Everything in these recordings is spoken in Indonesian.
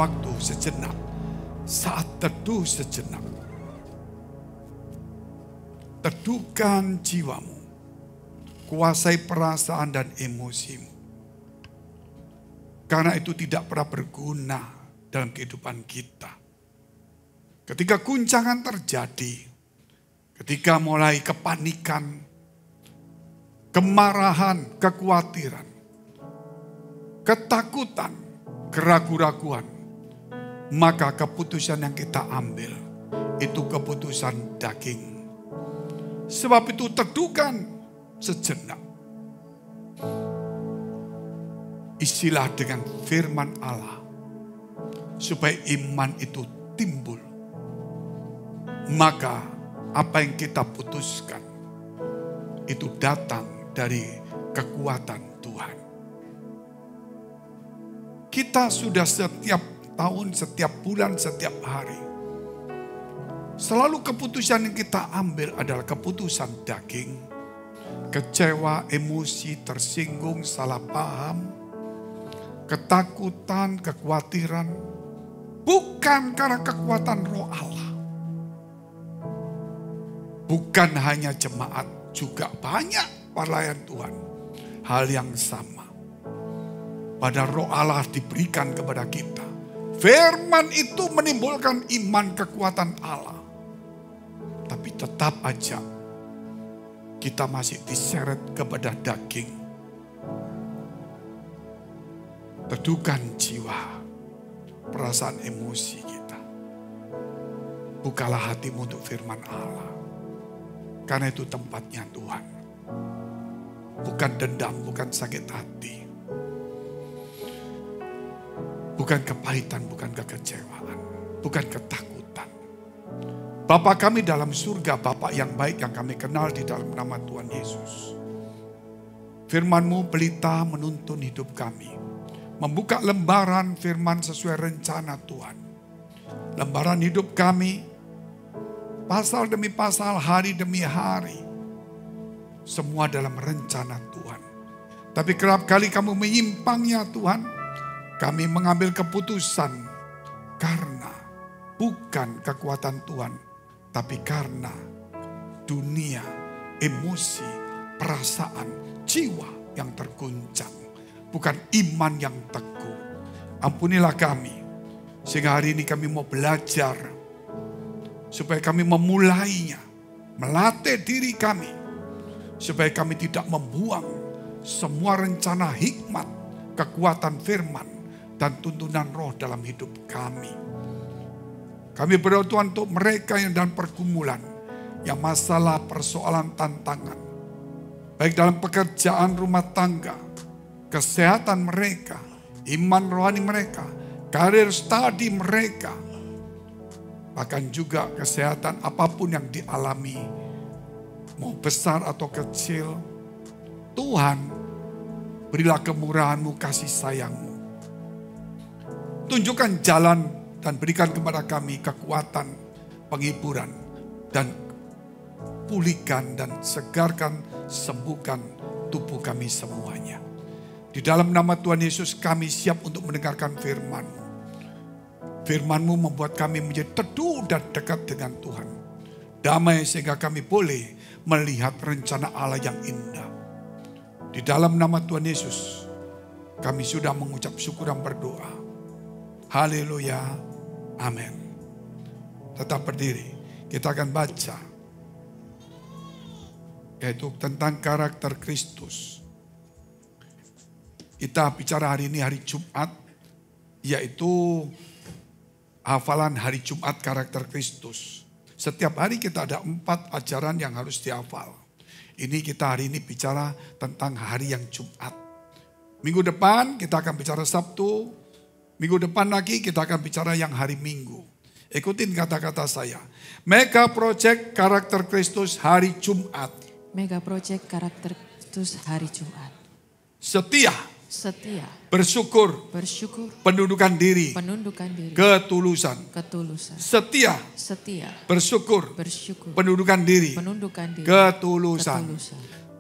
waktu sejenak, saat teduh sejenak. Teduhkan jiwamu, kuasai perasaan dan emosimu. Karena itu tidak pernah berguna dalam kehidupan kita. Ketika guncangan terjadi, ketika mulai kepanikan, kemarahan, kekhawatiran, ketakutan, keraguan-raguan, maka keputusan yang kita ambil itu keputusan daging. Sebab itu teduhkan sejenak. Isilah dengan firman Allah supaya iman itu timbul. Maka apa yang kita putuskan itu datang dari kekuatan Tuhan. Kita sudah setiap tahun, setiap bulan, setiap hari, selalu keputusan yang kita ambil adalah keputusan daging. Kecewa, emosi, tersinggung, salah paham, ketakutan, kekhawatiran. Bukan karena kekuatan roh Allah. Bukan hanya jemaat, juga banyak pelayan Tuhan. Hal yang sama. Pada roh Allah diberikan kepada kita. Firman itu menimbulkan iman kekuatan Allah. Tapi tetap aja kita masih diseret kepada daging. Teduhkan jiwa, perasaan emosi kita. Bukalah hatimu untuk firman Allah. Karena itu tempatnya Tuhan. Bukan dendam, bukan sakit hati. Bukan kepahitan, bukan kekecewaan. Bukan ketakutan. Bapa kami dalam surga, Bapa yang baik yang kami kenal di dalam nama Tuhan Yesus. Firman-Mu pelita menuntun hidup kami. Membuka lembaran firman sesuai rencana Tuhan. Lembaran hidup kami, pasal demi pasal, hari demi hari. Semua dalam rencana Tuhan. Tapi kerap kali kamu menyimpangnya Tuhan. Kami mengambil keputusan karena bukan kekuatan Tuhan. Tapi karena dunia, emosi, perasaan, jiwa yang terguncang. Bukan iman yang teguh. Ampunilah kami. Sehingga hari ini kami mau belajar. Supaya kami memulainya. Melatih diri kami. Supaya kami tidak membuang semua rencana hikmat, kekuatan firman, dan tuntunan roh dalam hidup kami. Kami berdoa Tuhan untuk mereka yang dalam pergumulan, yang masalah, persoalan, tantangan. Baik dalam pekerjaan, rumah tangga, kesehatan mereka, iman rohani mereka, karir studi mereka. Bahkan juga kesehatan apapun yang dialami, mau besar atau kecil. Tuhan, berilah kemurahan-Mu, kasih sayang-Mu. Tunjukkan jalan dan berikan kepada kami kekuatan, penghiburan, dan pulihkan dan segarkan, sembuhkan tubuh kami semuanya. Di dalam nama Tuhan Yesus kami siap untuk mendengarkan firman-Mu. Firman-Mu membuat kami menjadi teduh dan dekat dengan Tuhan. Damai sehingga kami boleh melihat rencana Allah yang indah. Di dalam nama Tuhan Yesus kami sudah mengucap syukur dan berdoa. Haleluya. Amin. Tetap berdiri. Kita akan baca. Yaitu tentang karakter Kristus. Kita bicara hari ini hari Jumat. Yaitu hafalan hari Jumat karakter Kristus. Setiap hari kita ada 4 ajaran yang harus dihafal. Ini kita hari ini bicara tentang hari yang Jumat. Minggu depan kita akan bicara Sabtu. Minggu depan lagi kita akan bicara yang hari Minggu. Ikutin kata-kata saya. Mega Project Karakter Kristus hari Jumat. Mega Project Karakter Kristus hari Jumat. Setia. Setia. Bersyukur. Bersyukur. Penundukan diri. Penundukan diri. Ketulusan. Ketulusan. Setia. Setia. Bersyukur. Bersyukur. Penundukan diri. Penundukan diri. Ketulusan. Ketulusan.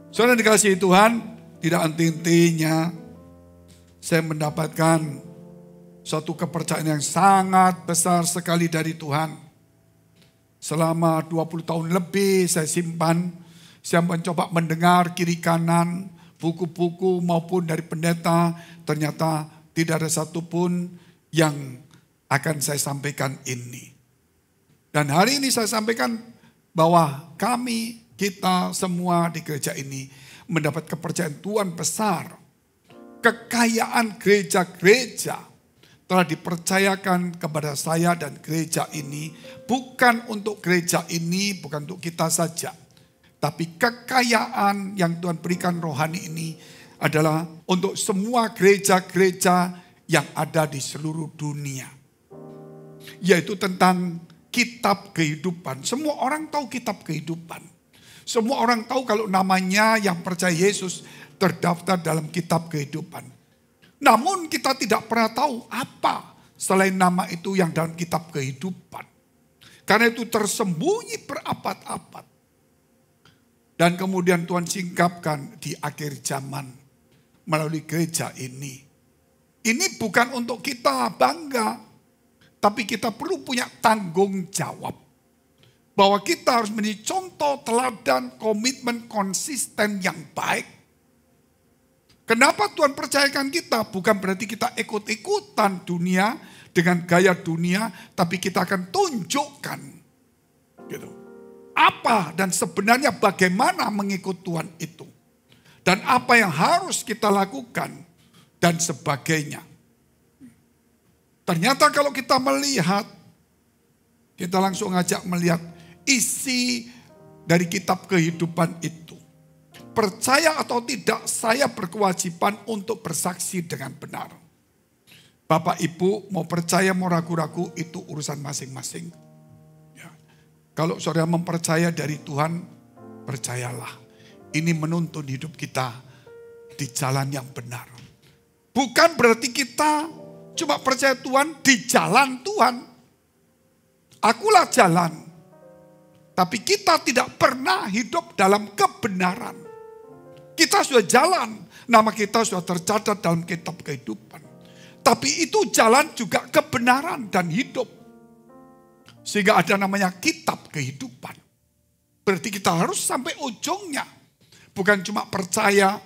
Saudara dikasihi Tuhan, tidak henti-hentinya saya mendapatkan Suatu kepercayaan yang sangat besar sekali dari Tuhan. Selama 20 tahun lebih saya simpan. Saya mencoba mendengar kiri kanan, buku-buku maupun dari pendeta. Ternyata tidak ada satupun yang akan saya sampaikan ini. Dan hari ini saya sampaikan bahwa kita semua di gereja ini mendapat kepercayaan Tuhan besar. Kekayaan gereja-gereja telah dipercayakan kepada saya dan gereja ini. Bukan untuk gereja ini, bukan untuk kita saja. Tapi kekayaan yang Tuhan berikan rohani ini adalah untuk semua gereja-gereja yang ada di seluruh dunia. Yaitu tentang kitab kehidupan. Semua orang tahu kitab kehidupan. Semua orang tahu kalau namanya yang percaya Yesus terdaftar dalam kitab kehidupan. Namun kita tidak pernah tahu apa selain nama itu yang dalam kitab kehidupan. Karena itu tersembunyi berabad-abad. Dan kemudian Tuhan singkapkan di akhir zaman melalui gereja ini. Ini bukan untuk kita bangga, tapi kita perlu punya tanggung jawab. Bahwa kita harus menjadi contoh, teladan, komitmen, konsisten yang baik. Kenapa Tuhan percayakan kita? Bukan berarti kita ikut-ikutan dunia dengan gaya dunia, tapi kita akan tunjukkan gitu. Apa dan sebenarnya bagaimana mengikut Tuhan itu. Dan apa yang harus kita lakukan dan sebagainya. Ternyata kalau kita melihat, kita langsung ngajak melihat isi dari kitab kehidupan itu. Percaya atau tidak, saya berkewajiban untuk bersaksi dengan benar. Bapak Ibu mau percaya mau ragu-ragu itu urusan masing-masing. Ya. Kalau saudara mempercaya dari Tuhan, percayalah. Ini menuntun hidup kita di jalan yang benar. Bukan berarti kita cuma percaya Tuhan di jalan Tuhan. Akulah jalan. Tapi kita tidak pernah hidup dalam kebenaran. Kita sudah jalan. Nama kita sudah tercatat dalam kitab kehidupan. Tapi itu jalan juga kebenaran dan hidup. Sehingga ada namanya kitab kehidupan. Berarti kita harus sampai ujungnya. Bukan cuma percaya,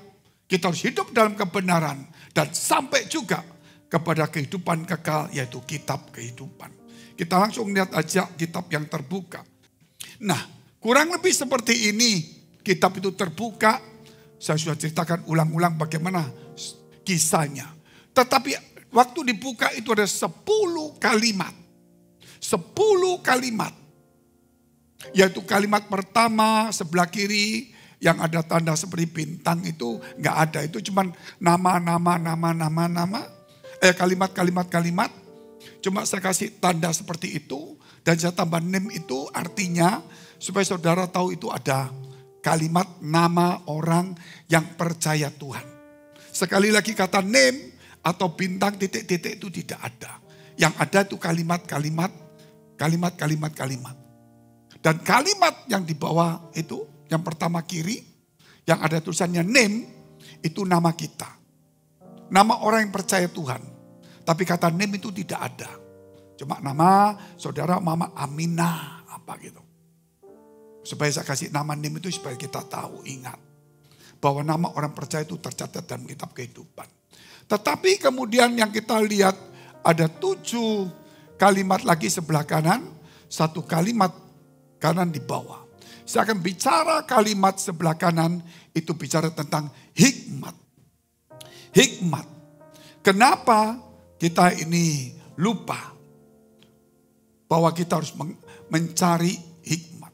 kita harus hidup dalam kebenaran. Dan sampai juga kepada kehidupan kekal, yaitu kitab kehidupan. Kita langsung lihat aja kitab yang terbuka. Nah, kurang lebih seperti ini. Kitab itu terbuka. Saya sudah ceritakan ulang-ulang bagaimana kisahnya. Tetapi waktu dibuka itu ada 10 kalimat. 10 kalimat. Yaitu kalimat pertama sebelah kiri yang ada tanda seperti bintang itu nggak ada. Itu cuma nama. Kalimat. Cuma saya kasih tanda seperti itu. Dan saya tambah name itu artinya supaya saudara tahu itu ada kalimat nama orang yang percaya Tuhan. Sekali lagi kata name atau bintang titik-titik itu tidak ada. Yang ada itu kalimat. Dan kalimat yang di bawah itu yang pertama kiri yang ada tulisannya name itu nama kita. Nama orang yang percaya Tuhan. Tapi kata name itu tidak ada. Cuma nama saudara Mama Aminah apa gitu. Supaya saya kasih nama name itu supaya kita tahu, ingat. Bahwa nama orang percaya itu tercatat dalam kitab kehidupan. Tetapi kemudian yang kita lihat ada 7 kalimat lagi sebelah kanan. 1 kalimat kanan di bawah. Saya akan bicara kalimat sebelah kanan itu bicara tentang hikmat. Hikmat. Kenapa kita ini lupa bahwa kita harus mencari hikmat.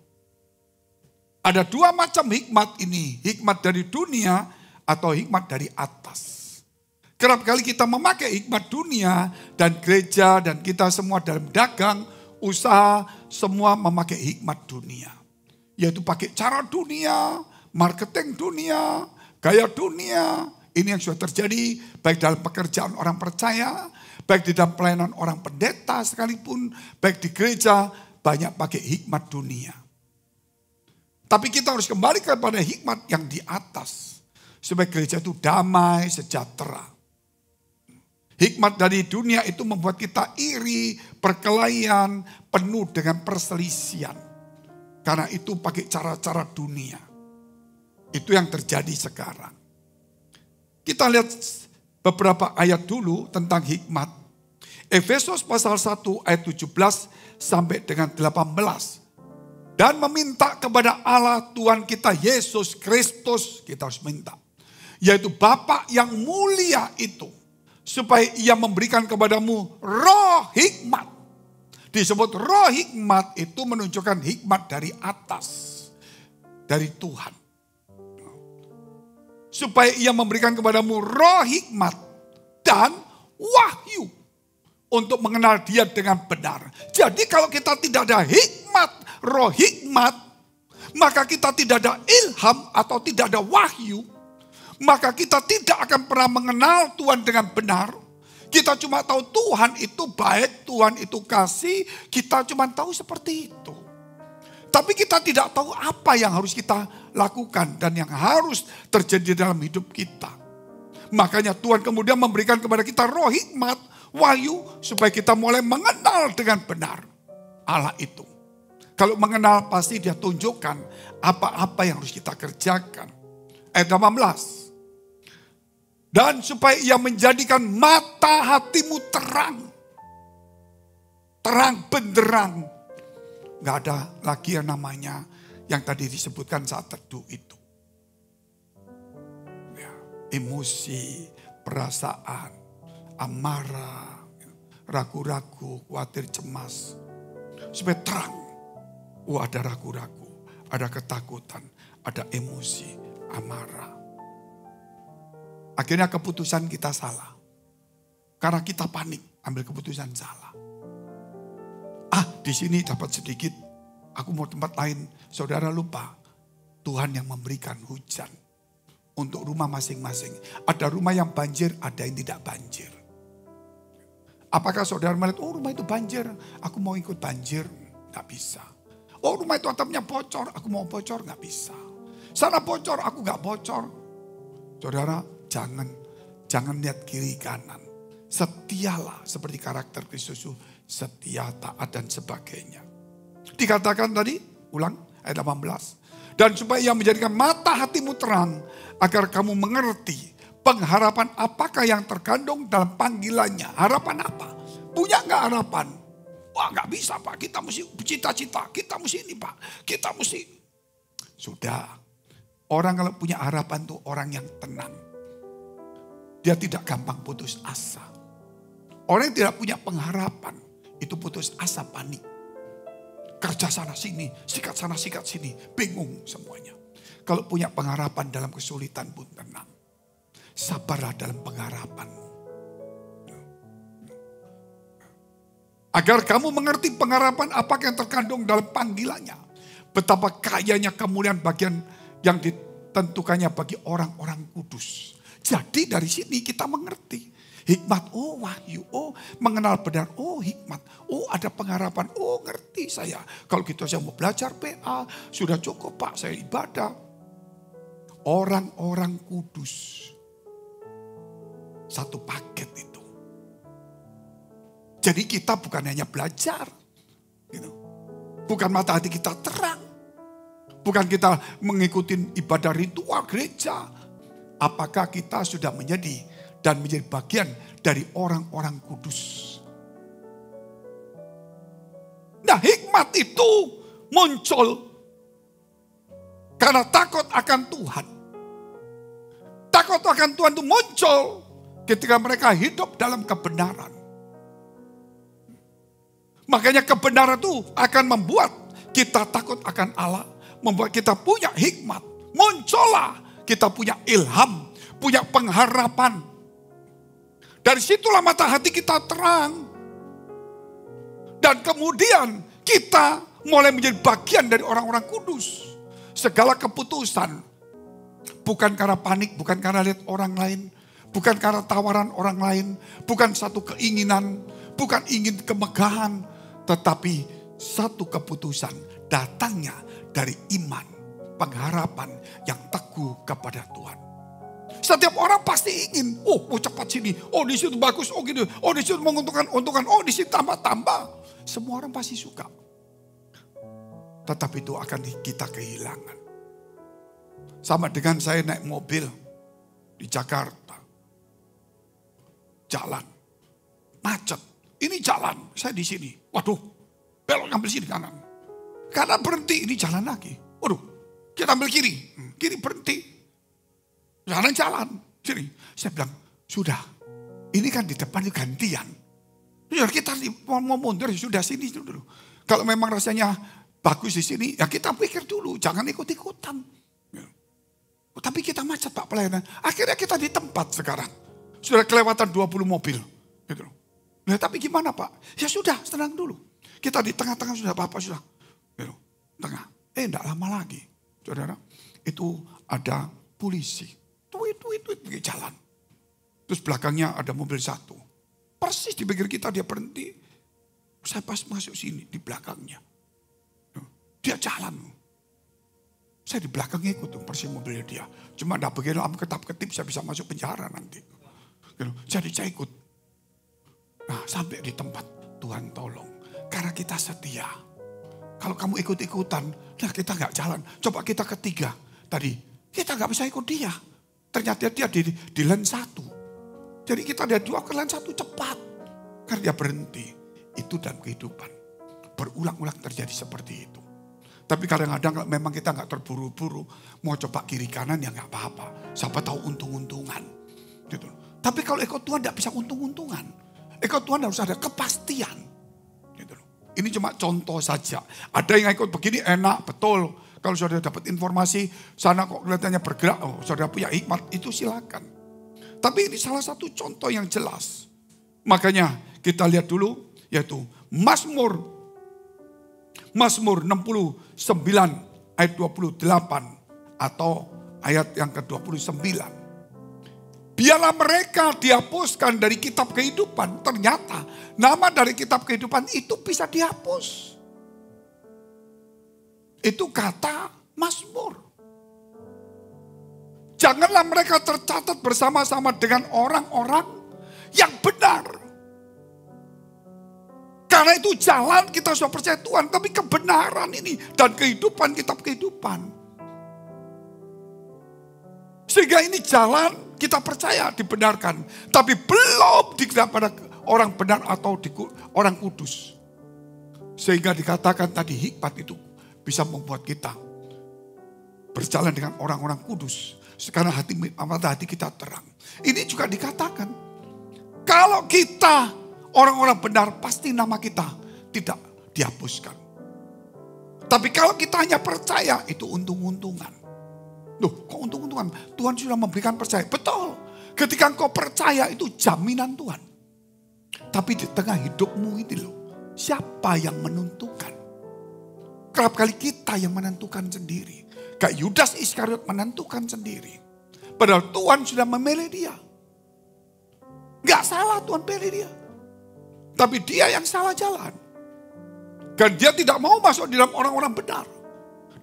Ada 2 macam hikmat ini. Hikmat dari dunia atau hikmat dari atas. Kerap kali kita memakai hikmat dunia dan gereja dan kita semua dalam dagang, usaha, semua memakai hikmat dunia. Yaitu pakai cara dunia, marketing dunia, gaya dunia. Ini yang sudah terjadi baik dalam pekerjaan orang percaya, baik di dalam pelayanan orang pendeta sekalipun, baik di gereja, banyak pakai hikmat dunia. Tapi kita harus kembali kepada hikmat yang di atas. Supaya gereja itu damai, sejahtera. Hikmat dari dunia itu membuat kita iri, perkelahian, penuh dengan perselisihan. Karena itu pakai cara-cara dunia. Itu yang terjadi sekarang. Kita lihat beberapa ayat dulu tentang hikmat. Efesus pasal 1 ayat 17 sampai dengan 18. Dan meminta kepada Allah Tuhan kita Yesus Kristus, kita harus minta. Yaitu Bapa yang mulia itu. Supaya ia memberikan kepadamu roh hikmat. Disebut roh hikmat itu menunjukkan hikmat dari atas. Dari Tuhan. Supaya ia memberikan kepadamu roh hikmat dan wahyu. Untuk mengenal dia dengan benar. Jadi kalau kita tidak ada hikmat, roh hikmat. Maka kita tidak ada ilham atau tidak ada wahyu. Maka kita tidak akan pernah mengenal Tuhan dengan benar. Kita cuma tahu Tuhan itu baik, Tuhan itu kasih. Kita cuma tahu seperti itu. Tapi kita tidak tahu apa yang harus kita lakukan dan yang harus terjadi dalam hidup kita. Makanya Tuhan kemudian memberikan kepada kita roh hikmat, wahyu, supaya kita mulai mengenal dengan benar Allah itu. Kalau mengenal pasti dia tunjukkan apa-apa yang harus kita kerjakan. Ayat 18. Dan supaya ia menjadikan mata hatimu terang. Terang benderang. Gak ada lagi yang namanya yang tadi disebutkan saat teduh itu. Ya, emosi, perasaan, amarah, ragu-ragu, khawatir, cemas. Supaya terang. Oh, ada ragu-ragu, ada ketakutan, ada emosi, amarah. Akhirnya keputusan kita salah. Karena kita panik, ambil keputusan salah. Di sini dapat sedikit, aku mau tempat lain. Saudara lupa, Tuhan yang memberikan hujan untuk rumah masing-masing. Ada rumah yang banjir, ada yang tidak banjir. Apakah saudara melihat, oh rumah itu banjir, aku mau ikut banjir? Gak bisa. Oh rumah itu atapnya bocor, aku mau bocor? Gak bisa. Sana bocor, aku gak bocor. Saudara, jangan lihat kiri kanan. Setialah seperti karakter Kristus, setia, taat dan sebagainya. Dikatakan tadi, ulang ayat 18. Dan supaya ia menjadikan mata hatimu terang, agar kamu mengerti pengharapan apakah yang terkandung dalam panggilannya. Harapan apa? Punya gak harapan? Wah gak bisa Pak, kita mesti cita-cita, kita mesti ini Pak, kita mesti. Sudah, orang kalau punya harapan tuh orang yang tenang. Dia tidak gampang putus asa. Orang yang tidak punya pengharapan, itu putus asa, panik. Kerja sana sini, sikat sana sikat sini, bingung semuanya. Kalau punya pengharapan dalam kesulitan pun tenang. Sabarlah dalam pengharapanmu. Agar kamu mengerti pengharapan apakah yang terkandung dalam panggilannya. Betapa kayanya kemuliaan bagian yang ditentukannya bagi orang-orang kudus. Jadi dari sini kita mengerti. Hikmat, oh wahyu, oh mengenal benar, oh hikmat, oh ada pengharapan, oh ngerti saya. Kalau gitu saya mau belajar PA, sudah cukup Pak, saya ibadah. Orang-orang kudus. Satu paket itu. Jadi kita bukan hanya belajar. Gitu. Bukan mata hati kita terang. Bukan kita mengikuti ibadah ritual gereja. Apakah kita sudah menjadi dan menjadi bagian dari orang-orang kudus. Nah hikmat itu muncul karena takut akan Tuhan. Takut akan Tuhan itu muncul ketika mereka hidup dalam kebenaran. Makanya kebenaran itu akan membuat kita takut akan Allah. Membuat kita punya hikmat. Muncullah kita punya ilham, punya pengharapan. Dari situlah mata hati kita terang. Dan kemudian kita mulai menjadi bagian dari orang-orang kudus. Segala keputusan. Bukan karena panik, bukan karena lihat orang lain. Bukan karena tawaran orang lain. Bukan satu keinginan, bukan ingin kemegahan. Tetapi satu keputusan datangnya dari iman. Pengharapan yang teguh kepada Tuhan. Setiap orang pasti ingin, oh mau cepat sini, oh di situ bagus, oh gitu, oh di situ menguntungkan, oh di situ tambah. Semua orang pasti suka. Tetapi itu akan kita kehilangan. Sama dengan saya naik mobil di Jakarta. Jalan, macet. Ini jalan, saya di sini. Waduh, belok ngambil sini kanan. Kanan berhenti, ini jalan lagi. Waduh, kita ambil kiri, kiri berhenti. Jalan, sini. Saya bilang, sudah, ini kan di depan itu gantian. Ya kita mau mundur, sudah sini dulu. Kalau memang rasanya bagus di sini, ya kita pikir dulu, jangan ikut-ikutan. Tapi kita macet Pak pelayanan. Akhirnya kita di tempat sekarang. Sudah kelewatan 20 mobil. Gitu. Nah, tapi gimana Pak? Ya sudah, tenang dulu. Kita di tengah-tengah sudah Bapak sudah. Gitu. Tengah. Enggak lama lagi. Saudara, itu ada polisi. Tuit, pergi jalan. Terus belakangnya ada mobil satu. Persis di pinggir kita dia berhenti. Saya pas masuk sini di belakangnya. Dia jalan. Saya di belakangnya ikut persis mobilnya dia. Cuma enggak begitu lama ketap-ketip saya bisa masuk penjara nanti. Jadi saya ikut. Nah sampai di tempat Tuhan tolong. Karena kita setia. Kalau kamu ikut-ikutan, nah kita nggak jalan. Coba kita ketiga. Tadi kita nggak bisa ikut dia. Ternyata dia di lane 1. Jadi kita ada 2 ke lane 1 cepat. Karena dia berhenti. Itu dalam kehidupan. Berulang-ulang terjadi seperti itu. Tapi kadang-kadang memang kita nggak terburu-buru. Mau coba kiri kanan ya nggak apa-apa. Siapa tahu untung-untungan. Gitu. Tapi kalau ikut Tuhan tidak bisa untung-untungan. Ikut Tuhan harus ada kepastian. Gitu. Ini cuma contoh saja. Ada yang ikut begini enak, betul. Kalau saudara dapat informasi, sana kok kelihatannya bergerak, oh saudara punya hikmat, itu silakan. Tapi ini salah satu contoh yang jelas. Makanya kita lihat dulu, yaitu Mazmur 69 ayat 28 atau ayat yang ke-29. Biarlah mereka dihapuskan dari kitab kehidupan. Ternyata nama dari kitab kehidupan itu bisa dihapus. Itu kata Mazmur. Janganlah mereka tercatat bersama-sama dengan orang-orang yang benar. Karena itu jalan kita sudah percaya Tuhan. Tapi kebenaran ini dan kehidupan, kitab kehidupan. Sehingga ini jalan kita percaya dibenarkan. Tapi belum dikira pada orang benar atau orang kudus. Sehingga dikatakan tadi hikmat itu bisa membuat kita berjalan dengan orang-orang kudus. Sekarang hati kita terang. Ini juga dikatakan. Kalau kita orang-orang benar pasti nama kita tidak dihapuskan. Tapi kalau kita hanya percaya itu untung-untungan. Loh kok untung-untungan? Tuhan sudah memberikan percaya. Betul. Ketika engkau percaya itu jaminan Tuhan. Tapi di tengah hidupmu ini loh. Siapa yang menentukan? Kerap kali kita yang menentukan sendiri. Kayak Yudas Iskariot menentukan sendiri. Padahal Tuhan sudah memilih dia. Gak salah Tuhan pilih dia. Tapi dia yang salah jalan. Dan dia tidak mau masuk di dalam orang-orang benar.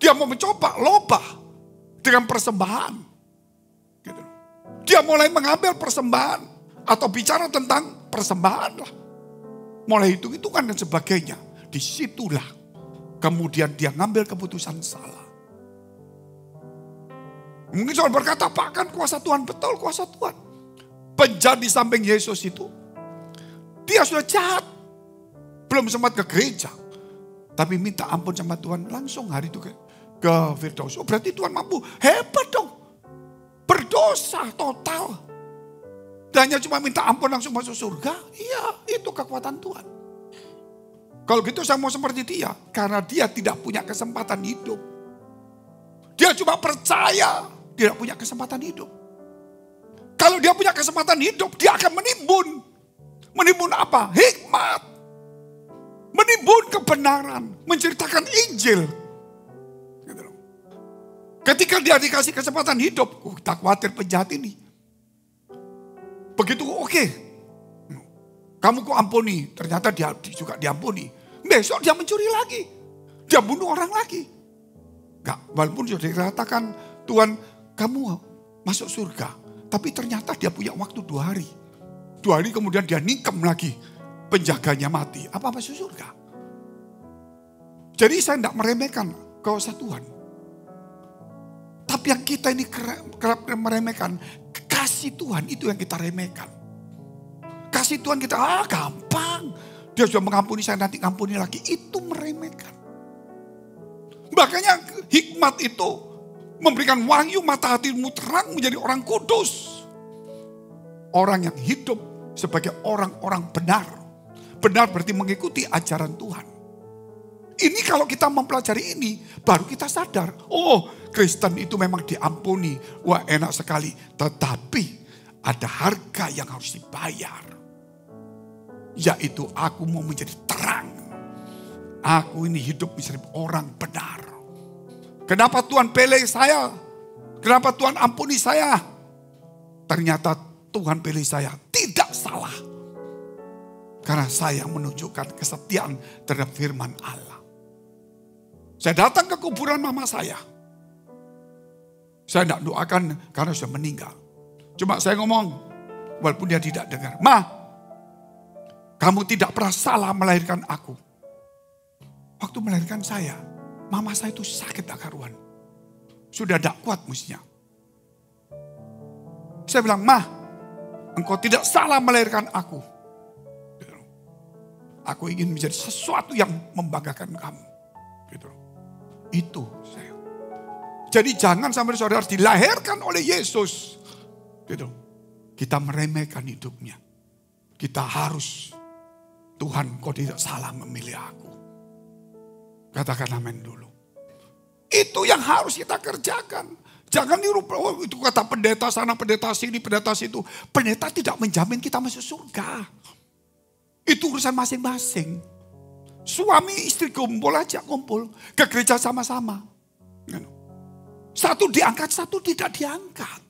Dia mau mencoba lobah dengan persembahan. Gitu. Dia mulai mengambil persembahan. Atau bicara tentang persembahan lah. Mulai hitung-hitungan dan sebagainya. Disitulah kemudian dia ngambil keputusan salah. Mungkin soal berkata, Pak kan kuasa Tuhan. Betul kuasa Tuhan. Penjahat di samping Yesus itu. Dia sudah jahat. Belum sempat ke gereja. Tapi minta ampun sama Tuhan. Langsung hari itu ke Firdaus. Oh berarti Tuhan mampu. Hebat dong. Berdosa total. Dan hanya cuma minta ampun langsung masuk surga. Iya itu kekuatan Tuhan. Kalau gitu saya mau seperti dia. Karena dia tidak punya kesempatan hidup. Dia cuma percaya. Tidak punya kesempatan hidup. Kalau dia punya kesempatan hidup. Dia akan menimbun. Menimbun apa? Hikmat. Menimbun kebenaran. Menceritakan Injil. Gitu. Ketika dia dikasih kesempatan hidup. Tak khawatir penjahat ini. Begitu oke. Kamu kok ampuni. Ternyata dia juga diampuni. Besok dia mencuri lagi. Dia bunuh orang lagi. Enggak, walaupun sudah dikatakan Tuhan kamu masuk surga. Tapi ternyata dia punya waktu 2 hari. 2 hari kemudian dia nikam lagi. Penjaganya mati. Apa masuk surga? Jadi saya tidak meremehkan kuasa Tuhan. Tapi yang kita ini kerap meremehkan, kasih Tuhan itu yang kita remehkan. Kasih Tuhan kita, gampang. Dia sudah mengampuni saya, nanti ngampuni lagi. Itu meremehkan. Makanya hikmat itu memberikan wahyu, mata hatimu terang menjadi orang kudus. Orang yang hidup sebagai orang-orang benar. Benar berarti mengikuti ajaran Tuhan. Ini kalau kita mempelajari ini, baru kita sadar. Oh, Kristen itu memang diampuni. Wah, enak sekali. Tetapi ada harga yang harus dibayar. Yaitu aku mau menjadi terang. Aku ini hidup menjadi orang benar. Kenapa Tuhan pilih saya? Kenapa Tuhan ampuni saya? Ternyata Tuhan pilih saya tidak salah. Karena saya menunjukkan kesetiaan terhadap firman Allah. Saya datang ke kuburan mama saya. Saya tidak doakan karena sudah meninggal. Cuma saya ngomong, walaupun dia tidak dengar. Ma, kamu tidak pernah salah melahirkan aku. Waktu melahirkan saya, mama saya itu sakit tak karuan. Sudah tidak kuat mestinya. Saya bilang, Ma, engkau tidak salah melahirkan aku. Aku ingin menjadi sesuatu yang membanggakan kamu. Gitu. Itu saya. Jadi jangan sampai saudara dilahirkan oleh Yesus. Gitu. Kita meremehkan hidupnya. Kita harus, Tuhan kau tidak salah memilih aku. Katakan amin dulu. Itu yang harus kita kerjakan. Jangan niru, oh itu kata pendeta sana, pendeta sini, pendeta situ. Pendeta tidak menjamin kita masuk surga. Itu urusan masing-masing. Suami istri kumpul aja, kumpul. Ke gereja sama-sama. Satu diangkat, satu tidak diangkat.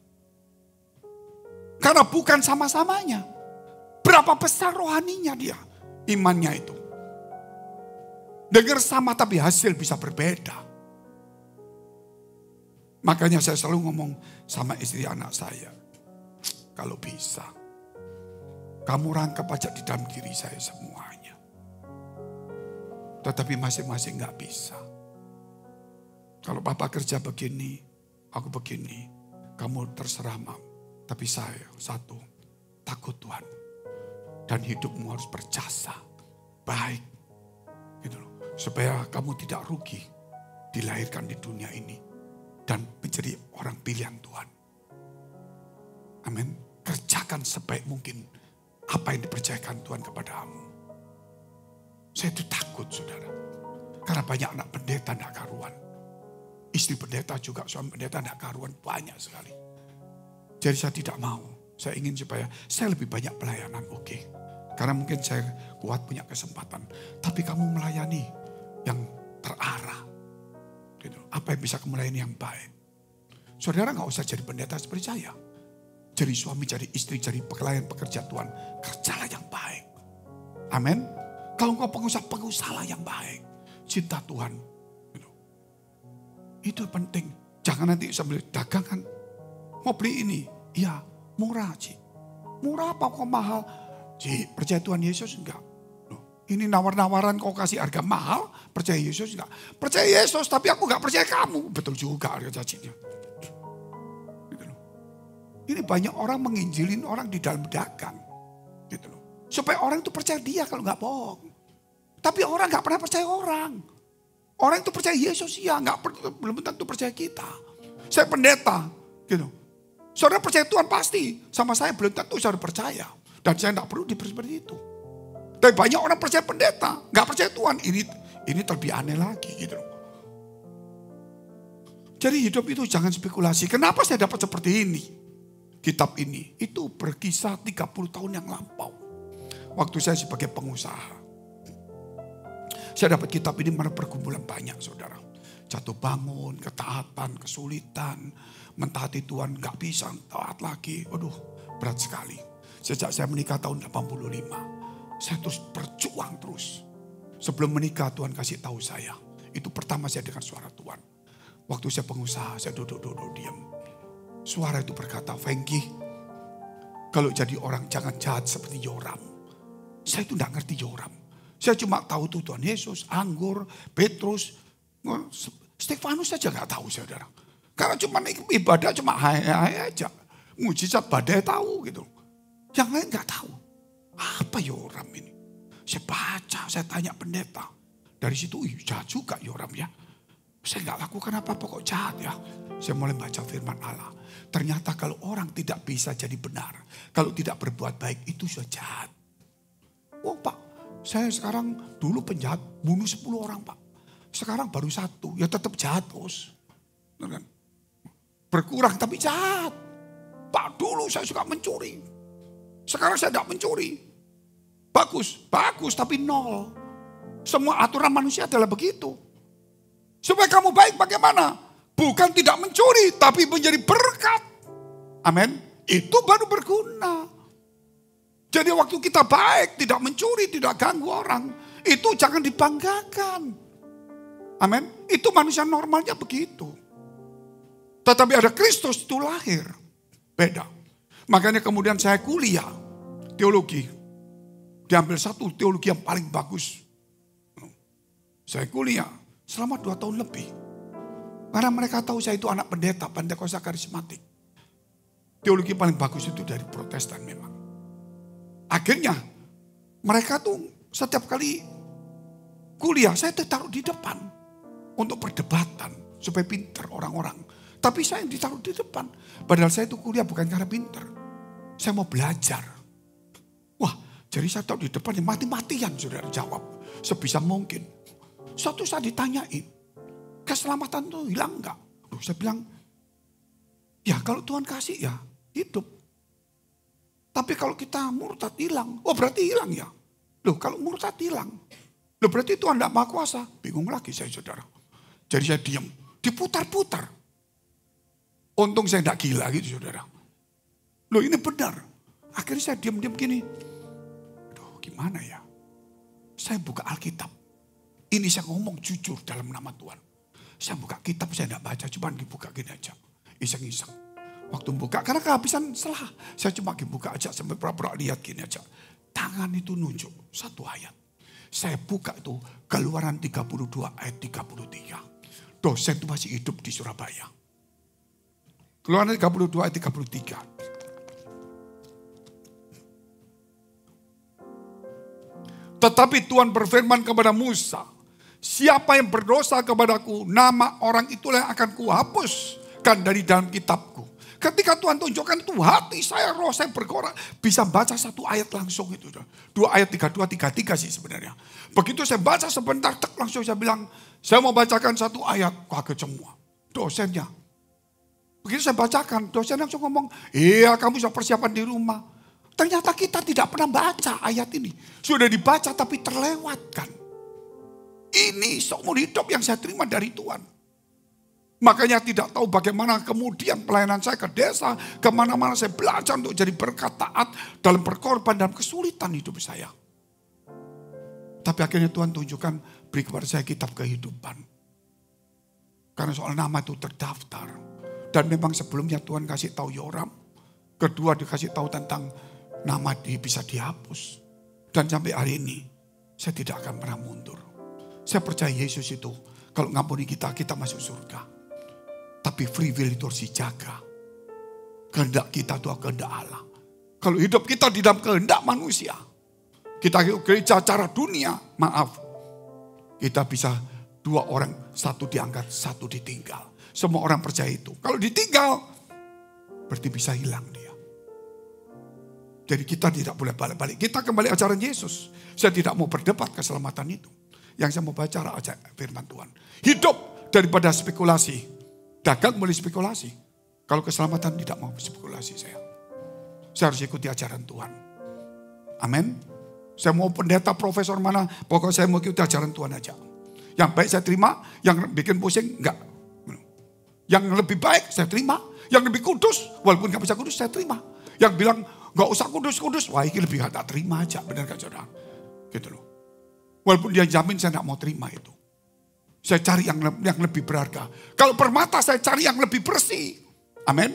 Karena bukan sama-samanya. Berapa besar rohaninya dia, imannya itu. Dengar sama tapi hasil bisa berbeda. Makanya saya selalu ngomong sama istri anak saya. Kalau bisa, kamu rangkap aja di dalam diri saya semuanya. Tetapi masing-masing gak bisa. Kalau papa kerja begini, aku begini. Kamu terserah mam. Tapi saya satu, takut Tuhan. Dan hidupmu harus berjasa. Baik. Gitu loh. Supaya kamu tidak rugi. Dilahirkan di dunia ini. Dan menjadi orang pilihan Tuhan. Amin. Kerjakan sebaik mungkin apa yang dipercayakan Tuhan kepadamu. Saya itu takut saudara. Karena banyak anak pendeta tidak karuan. Istri pendeta juga, suami pendeta tidak karuan. Banyak sekali. Jadi saya tidak mau. Saya ingin supaya saya lebih banyak pelayanan. Oke. Karena mungkin saya kuat punya kesempatan. Tapi kamu melayani yang terarah. Gitu. Apa yang bisa kamu melayani yang baik. Saudara gak usah jadi pendeta seperti saya. Jadi suami, jadi istri, jadi pelayan pekerja Tuhan. Kerjalah yang baik. Amin. Kalau engkau pengusaha yang baik. Cinta Tuhan. Itu penting. Jangan nanti sambil dagangan. Mau beli ini. Iya, murah Ci. Murah apa kok mahal? Ci, percaya Tuhan Yesus enggak? Ini nawar-nawaran kau kasih harga mahal. Percaya Yesus enggak? Percaya Yesus tapi aku enggak percaya kamu. Betul juga harga cacinya. Ini banyak orang menginjilin orang di dalam dagang. Gitu loh. Supaya orang itu percaya dia kalau enggak bohong. Tapi orang enggak pernah percaya orang. Orang itu percaya Yesus ya, belum tentu percaya kita. Saya pendeta, gitu. Saudara percaya Tuhan pasti, sama saya belum tentu saudara percaya. Dan saya enggak perlu diberi seperti itu. Tapi banyak orang percaya pendeta, enggak percaya Tuhan. Ini lebih aneh lagi, gitu. Jadi hidup itu jangan spekulasi. Kenapa saya dapat seperti ini? Kitab ini, itu berkisah 30 tahun yang lampau. Waktu saya sebagai pengusaha. Saya dapat kitab ini mana pergumulan banyak saudara. Jatuh bangun, ketaatan, kesulitan. Mentaati Tuhan gak bisa, taat lagi. Waduh berat sekali. Sejak saya menikah tahun 85. Saya terus berjuang terus. Sebelum menikah Tuhan kasih tahu saya. Itu pertama saya dengar suara Tuhan. Waktu saya pengusaha, saya duduk diam. Suara itu berkata, Fengki, Kalau jadi orang jangan jahat seperti Yoram. Saya itu tidak ngerti Yoram. Saya cuma tahu tuh Tuhan Yesus, Anggur, Petrus, Stefanus saja nggak tahu saudara. Karena cuma ibadah cuma hai aja. Mujizat badai tahu gitu. Yang lain nggak tahu. Apa Yoram ini? Saya baca, saya tanya pendeta. Dari situ, jahat juga Yoram ya. Saya nggak lakukan apa-apa kok jahat ya. Saya mulai baca firman Allah. Ternyata kalau orang tidak bisa jadi benar. Kalau tidak berbuat baik itu sudah jahat. Oh Pak, saya sekarang dulu penjahat bunuh 10 orang Pak. Sekarang baru 1, ya tetap jahat bos. Berkurang tapi jahat. Pak dulu saya suka mencuri. Sekarang saya tidak mencuri. Bagus tapi 0. Semua aturan manusia adalah begitu. Supaya kamu baik bagaimana? Bukan tidak mencuri, tapi menjadi berkat. Amin. Itu baru berguna. Jadi waktu kita baik, tidak mencuri, tidak ganggu orang. Itu jangan dibanggakan. Amin. Itu manusia normalnya begitu. Tetapi ada Kristus itu lahir. Beda. Makanya kemudian saya kuliah teologi. Diambil satu teologi yang paling bagus. Saya kuliah selama 2 tahun lebih. Karena mereka tahu saya itu anak pendeta, Pentakosta karismatik. Teologi paling bagus itu dari Protestan memang. Akhirnya mereka tuh setiap kali kuliah saya ditaruh di depan. Untuk perdebatan supaya pinter orang-orang. Tapi saya yang ditaruh di depan. Padahal saya itu kuliah bukan karena pinter. Saya mau belajar. Wah, jadi saya taruh di depan yang mati-matian saudara jawab. Sebisa mungkin. Suatu saat ditanyain, keselamatan itu hilang enggak? Loh, saya bilang, ya kalau Tuhan kasih ya hidup. Tapi kalau kita murtad hilang, oh berarti hilang ya. Loh kalau murtad hilang, loh berarti Tuhan tidak maha kuasa. Bingung lagi saya saudara. Jadi saya diam, diputar-putar. Untung saya tidak gila gitu saudara. Loh ini benar. Akhirnya saya diam-diam gini. Aduh gimana ya. Saya buka Alkitab. Ini saya ngomong jujur dalam nama Tuhan. Saya buka kitab, saya tidak baca. Cuma dibuka gini aja. Iseng-iseng. Waktu buka, karena kehabisan selah. Saya cuma dibuka aja sampai pura-pura lihat gini aja. Tangan itu nunjuk satu ayat. Saya buka itu Keluaran 32 ayat 33. Dosen itu masih hidup di Surabaya. Keluaran 32 ayat 33. Tetapi Tuhan berfirman kepada Musa, siapa yang berdosa kepadaku, nama orang itulah yang akan kuhapuskan dari dalam kitabku. Ketika Tuhan tunjukkan itu hati saya, roh saya bergerak. Bisa baca satu ayat langsung itu. 2 ayat 32, 33 sih sebenarnya. Begitu saya baca sebentar, langsung saya bilang, saya mau bacakan satu ayat. Kaget semua. Dosennya. Begitu saya bacakan, dosen langsung ngomong, iya kamu sudah persiapan di rumah. Ternyata kita tidak pernah baca ayat ini. Sudah dibaca tapi terlewatkan. Ini seumur hidup yang saya terima dari Tuhan. Makanya tidak tahu bagaimana kemudian pelayanan saya ke desa. Kemana-mana saya belajar untuk jadi berkat taat dalam berkorban dalam kesulitan hidup saya. Tapi akhirnya Tuhan tunjukkan beri kepada saya kitab kehidupan. Karena soal nama itu terdaftar. Dan memang sebelumnya Tuhan kasih tahu Yoram. Kedua dikasih tahu tentang nama bisa dihapus. Dan sampai hari ini saya tidak akan pernah mundur. Saya percaya Yesus itu kalau ngampuni kita, kita masuk surga. Tapi free will itu harus dijaga. Kehendak kita itu kehendak Allah. Kalau hidup kita di dalam kehendak manusia. Kita gereja cara dunia, maaf. Kita bisa 2 orang, 1 diangkat, 1 ditinggal. Semua orang percaya itu. Kalau ditinggal, berarti bisa hilang dia. Jadi kita tidak boleh balik-balik. Kita kembali ajaran Yesus. Saya tidak mau berdebat keselamatan itu. Yang saya mau baca firman Tuhan. Hidup daripada spekulasi. Dagang boleh spekulasi. Kalau keselamatan tidak mau spekulasi saya. Saya harus ikuti ajaran Tuhan. Amin. Saya mau pendeta, profesor mana. Pokoknya saya mau ikuti ajaran Tuhan aja. Yang baik saya terima. Yang bikin pusing enggak. Yang lebih baik saya terima. Yang lebih kudus. Walaupun gak bisa kudus saya terima. Yang bilang gak usah kudus-kudus. Wah ini lebih gak terima aja. Benar gak saudara? Gitu loh. Walaupun dia jamin saya gak mau terima itu. Saya cari yang lebih berharga. Kalau permata saya cari yang lebih bersih. Amin.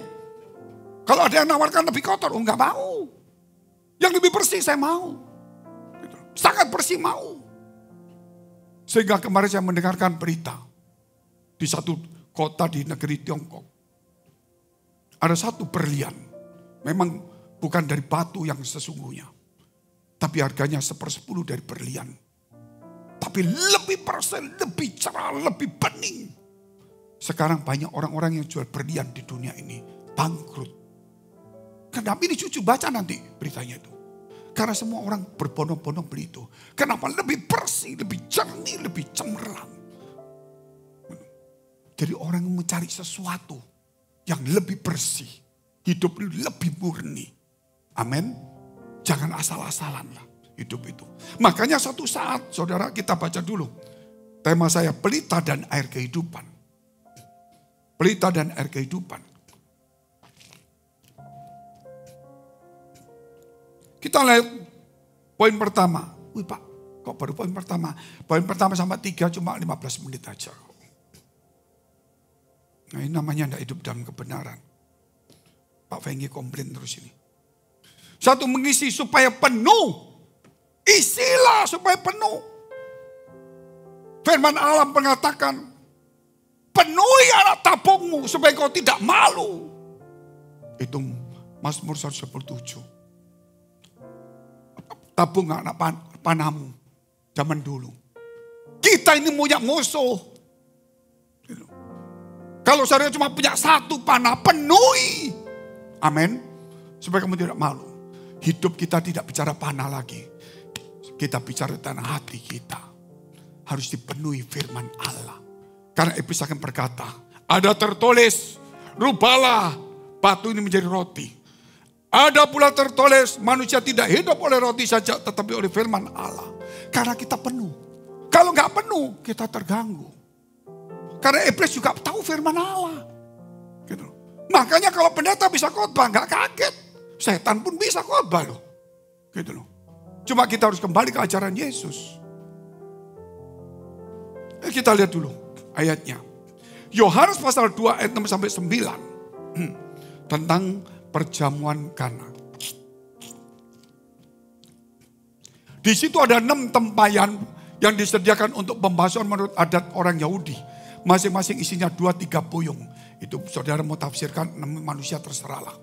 Kalau ada yang nawarkan lebih kotor. Oh gak mau. Yang lebih bersih saya mau. Gitu. Sangat bersih mau. Sehingga kemarin saya mendengarkan berita. Di satu kota di negeri Tiongkok. Ada satu berlian. Memang bukan dari batu yang sesungguhnya. Tapi harganya 1/10 dari berlian. Tapi lebih persen, lebih cerah, lebih bening. Sekarang banyak orang-orang yang jual berlian di dunia ini bangkrut. Kenapa ini cucu baca nanti beritanya itu. Karena semua orang berbondong-bondong beli itu. Kenapa? Lebih bersih, lebih jernih, lebih cemerlang. Jadi orang mencari sesuatu yang lebih bersih. Hidup lebih murni. Amin. Jangan asal-asalan lah hidup itu. Makanya suatu saat saudara kita baca dulu. Tema saya pelita dan air kehidupan. Pelita dan air kehidupan. Kita lihat poin pertama. Wih Pak, kok baru poin pertama? Poin pertama sama 3 cuma 15 menit aja. Nah ini namanya tidak hidup dalam kebenaran. Pak Fenggi komplain terus ini. Satu, mengisi supaya penuh. Isilah supaya penuh. Firman Allah mengatakan, penuhi anak tabungmu supaya kau tidak malu. Itu Mazmur 127. Tabung anak panahmu zaman dulu. Kita ini punya musuh. Kalau saudara cuma punya satu panah, penuhi. Amin. Supaya kamu tidak malu. Hidup kita tidak bicara panah lagi. Kita bicara tanah hati kita. Harus dipenuhi firman Allah. Karena Iblis akan berkata, ada tertulis, rubahlah batu ini menjadi roti. Ada pula tertulis, manusia tidak hidup oleh roti saja, tetapi oleh firman Allah. Karena kita penuh. Kalau nggak penuh, kita terganggu. Karena Iblis juga tahu firman Allah. Gitu. Makanya kalau pendeta bisa khotbah, nggak kaget. Setan pun bisa khotbah loh. Gitu loh. Cuma kita harus kembali ke ajaran Yesus. Kita lihat dulu ayatnya. Yohanes pasal 2 ayat 6-9. Tentang perjamuan Kana. Di situ ada 6 tempayan yang disediakan untuk pembasuhan menurut adat orang Yahudi. Masing-masing isinya 2-3 puyung. Itu saudara mau tafsirkan, manusia terserahlah.